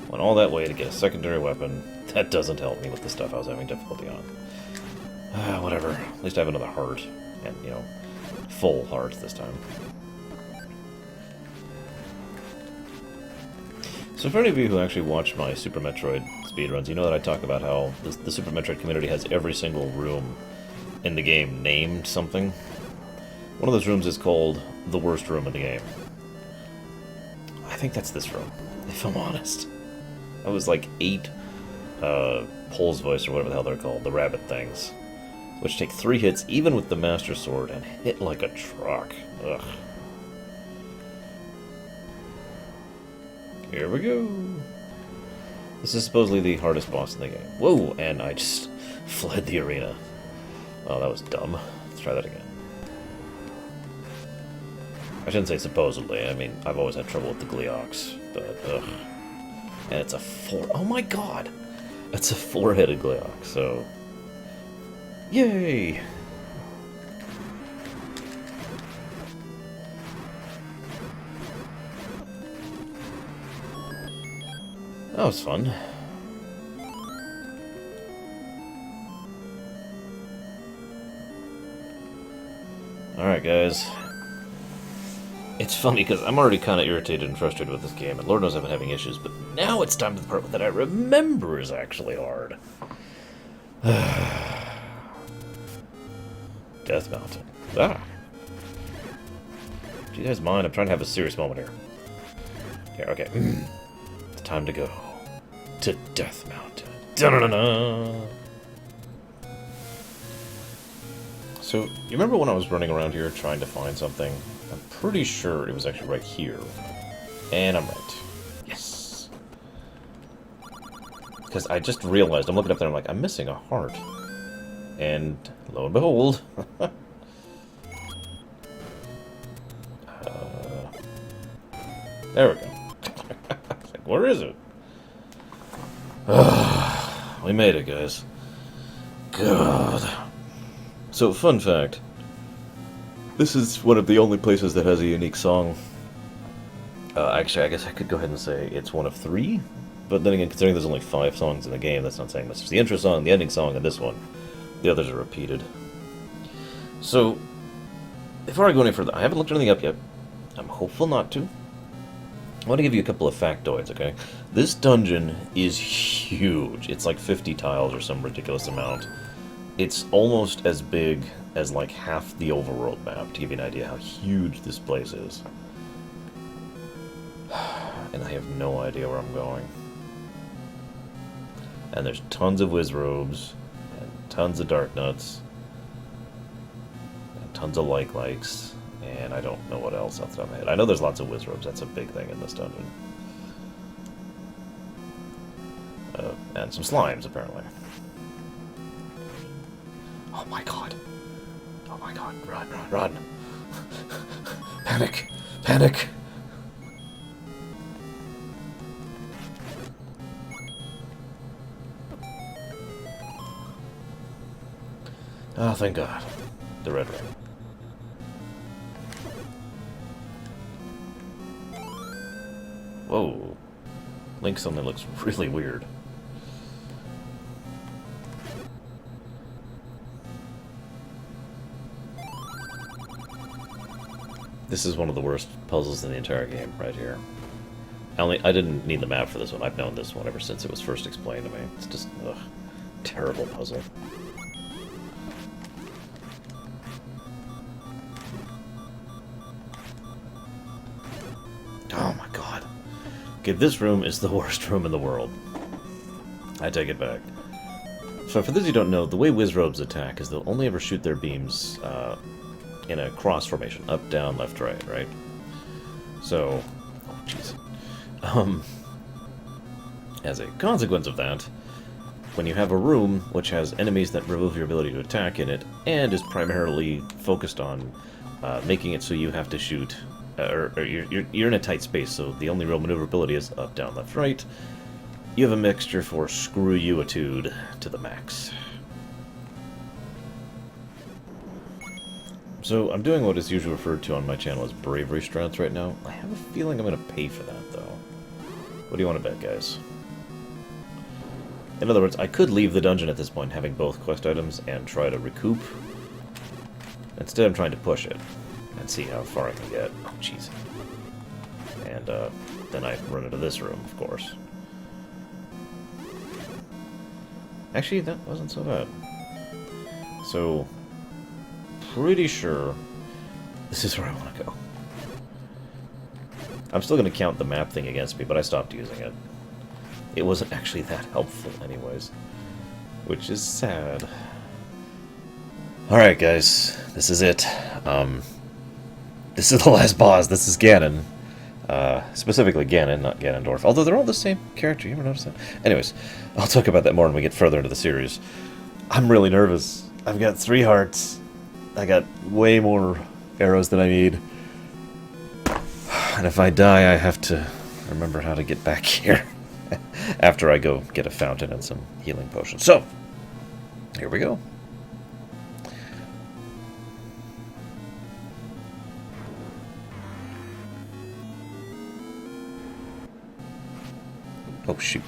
Went all that way to get a secondary weapon. That doesn't help me with the stuff I was having difficulty on. Whatever. At least I have another heart. And, full heart this time. So for any of you who actually watch my Super Metroid speedruns, you know that I talk about how the Super Metroid community has every single room in the game named something. One of those rooms is called the worst room in the game. I think that's this room, if I'm honest. I was like 8 Pole's voice or whatever the hell they're called, the rabbit things, which take 3 hits even with the Master Sword and hit like a truck. Ugh. Here we go. This is supposedly the hardest boss in the game. Whoa, and I just fled the arena. Oh, that was dumb. Let's try that again. I shouldn't say supposedly. I mean, I've always had trouble with the Gleox, but ugh. And it's a 4. Oh my god! That's a 4-headed Gleox, so... Yay! That was fun. Alright, guys. It's funny because I'm already kind of irritated and frustrated with this game, and Lord knows I've been having issues, but now it's time to the part that I remember is actually hard. Death Mountain. Ah! Do you guys mind? I'm trying to have a serious moment here. Here, okay. It's time to go to Death Mountain. Da-da-da-da! So, you remember when I was running around here trying to find something? I'm pretty sure it was actually right here. And I'm right. Yes! Because I just realized, I'm looking up there, I'm like, I'm missing a heart. And, lo and behold... there we go. Like, where is it? We made it, guys. God. So, fun fact. This is one of the only places that has a unique song. Actually, I guess I could go ahead and say it's one of 3. But then again, considering there's only 5 songs in the game, that's not saying much. It's the intro song, the ending song, and this one. The others are repeated. So, before I go any further, I haven't looked anything up yet. I'm hopeful not to. I want to give you a couple of factoids, okay? This dungeon is huge. It's like 50 tiles or some ridiculous amount. It's almost as big as like half the overworld map, to give you an idea how huge this place is. And I have no idea where I'm going. And there's tons of Wizrobes, and tons of Dark Nuts, and tons of likes, and I don't know what else off the top of my head. I know there's lots of Wizrobes, that's a big thing in this dungeon. And some slimes, apparently. Oh my god. Oh my god. Run, run, run. Panic. Panic. Oh, thank god. The red ring. Whoa. Link suddenly looks really weird. This is one of the worst puzzles in the entire game, right here. I didn't need the map for this one. I've known this one ever since it was first explained to me. It's just, ugh, terrible puzzle. Oh my god. Okay, this room is the worst room in the world. I take it back. So for those who don't know, the way Wizrobes attack is they'll only ever shoot their beams, in a cross formation, up, down, left, right? So, oh jeez. As a consequence of that, when you have a room which has enemies that remove your ability to attack in it, and is primarily focused on making it so you have to shoot, or you're in a tight space, so the only real maneuverability is up, down, left, right, you have a mixture for screw you-itude to the max. So, I'm doing what is usually referred to on my channel as bravery strats right now. I have a feeling I'm going to pay for that, though. What do you want to bet, guys? In other words, I could leave the dungeon at this point, having both quest items, and try to recoup. Instead, I'm trying to push it, and see how far I can get. Oh, jeez. And, then I run into this room, of course. Actually, that wasn't so bad. So... pretty sure this is where I want to go. I'm still going to count the map thing against me, but I stopped using it. it wasn't actually that helpful anyways. Which is sad. Alright guys, this is it. This is the last boss. This is Ganon. Specifically Ganon, not Ganondorf. Although they're all the same character, you ever notice that? Anyways, I'll talk about that more when we get further into the series. I'm really nervous. I've got 3 hearts. I got way more arrows than I need. And if I die, I have to remember how to get back here. After I go get a fountain and some healing potions. So, here we go. Oh shoot!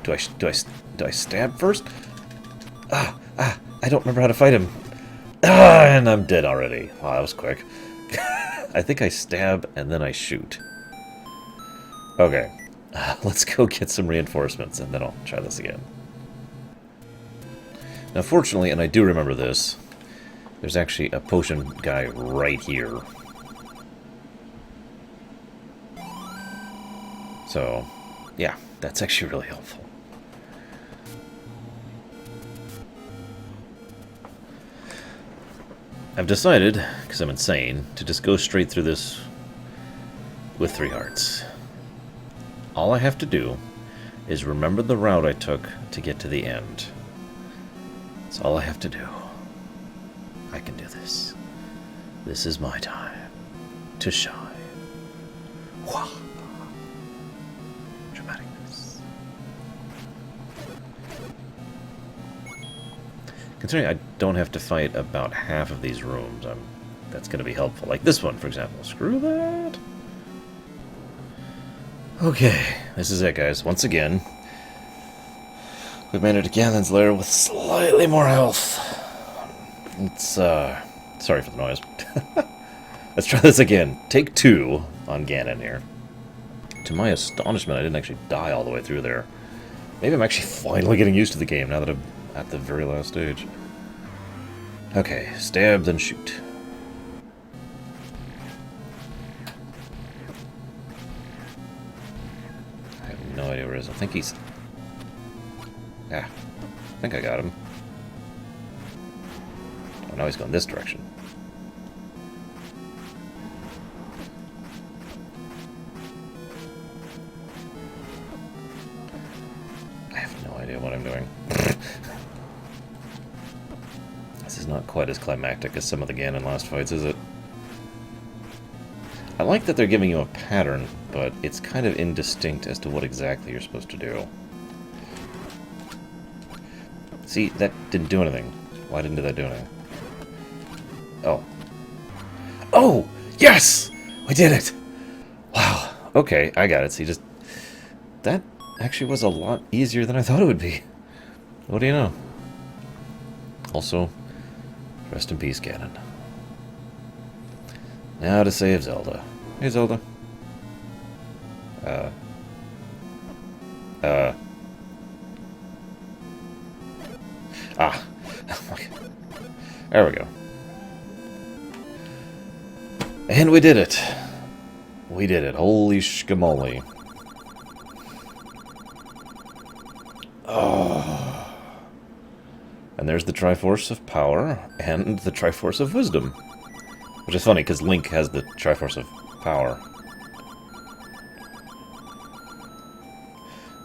Do I stab first? I don't remember how to fight him. And I'm dead already. Wow, that was quick. I think I stab and then I shoot. Okay, let's go get some reinforcements and then I'll try this again. Now, fortunately, and I do remember this, there's actually a potion guy right here. So, yeah, that's actually really helpful. I've decided, because I'm insane, to just go straight through this with 3 hearts. All I have to do is remember the route I took to get to the end. That's all I have to do. I can do this. This is my time to shine. Wah! Dramaticness. Considering I don't have to fight about half of these rooms, that's going to be helpful. Like this one, for example. Screw that. Okay, this is it, guys. Once again, we've made it to Ganon's lair with slightly more health. It's, sorry for the noise. Let's try this again. Take 2 on Ganon here. To my astonishment, I didn't actually die all the way through there. Maybe I'm actually finally getting used to the game now that I'm at the very last stage. Okay, stab, then shoot. I have no idea where he is. I think he's... Yeah, I think I got him. Oh, now he's going this direction. I have no idea what I'm doing. This is not quite as climactic as some of the Ganon last fights, is it? I like that they're giving you a pattern, but it's kind of indistinct as to what exactly you're supposed to do. See, that didn't do anything. Why didn't that do anything? Oh. Oh! Yes! We did it! Wow. Okay, I got it. See, just... That actually was a lot easier than I thought it would be. What do you know? Also, rest in peace, Ganon. Now to save Zelda. Hey, Zelda. Ah. Okay. There we go. And we did it. We did it. Holy shkamoli. Oh. And there's the Triforce of Power and the Triforce of Wisdom. Which is funny, because Link has the Triforce of Power.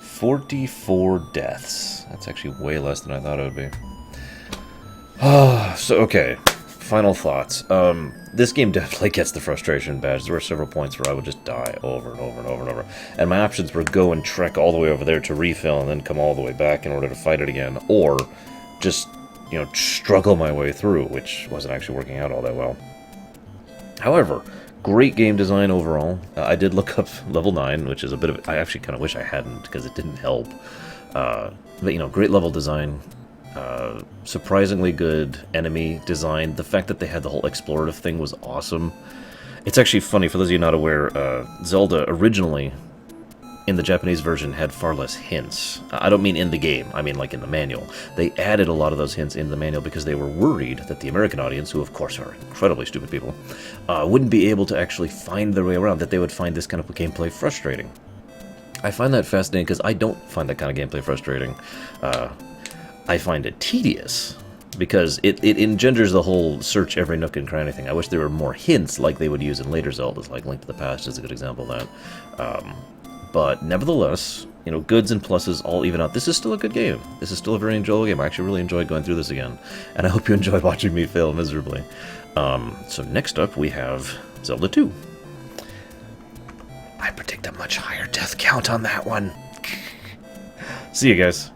44 deaths. That's actually way less than I thought it would be. So, okay. Final thoughts. This game definitely gets the frustration badge. There were several points where I would just die over and over and over and over. And my options were go and trek all the way over there to refill and then come all the way back in order to fight it again. Or just, you know, struggle my way through, which wasn't actually working out all that well. However, great game design overall. I did look up level 9, which is a bit of... I actually kind of wish I hadn't, because it didn't help. But, you know, great level design. Surprisingly good enemy design. The fact that they had the whole explorative thing was awesome. It's actually funny, for those of you not aware, Zelda originally, in the Japanese version, had far less hints. I don't mean in the game, I mean like in the manual. They added a lot of those hints in the manual because they were worried that the American audience, who of course are incredibly stupid people, wouldn't be able to actually find their way around, that they would find this kind of gameplay frustrating. I find that fascinating because I don't find that kind of gameplay frustrating. I find it tedious because it engenders the whole search every nook and cranny thing. I wish there were more hints like they would use in later Zeldas, like Link to the Past is a good example of that. But nevertheless, you know, goods and pluses all even out. This is still a good game. This is still a very enjoyable game. I actually really enjoyed going through this again, and I hope you enjoyed watching me fail miserably. So next up we have Zelda 2. I predict a much higher death count on that one. See you guys.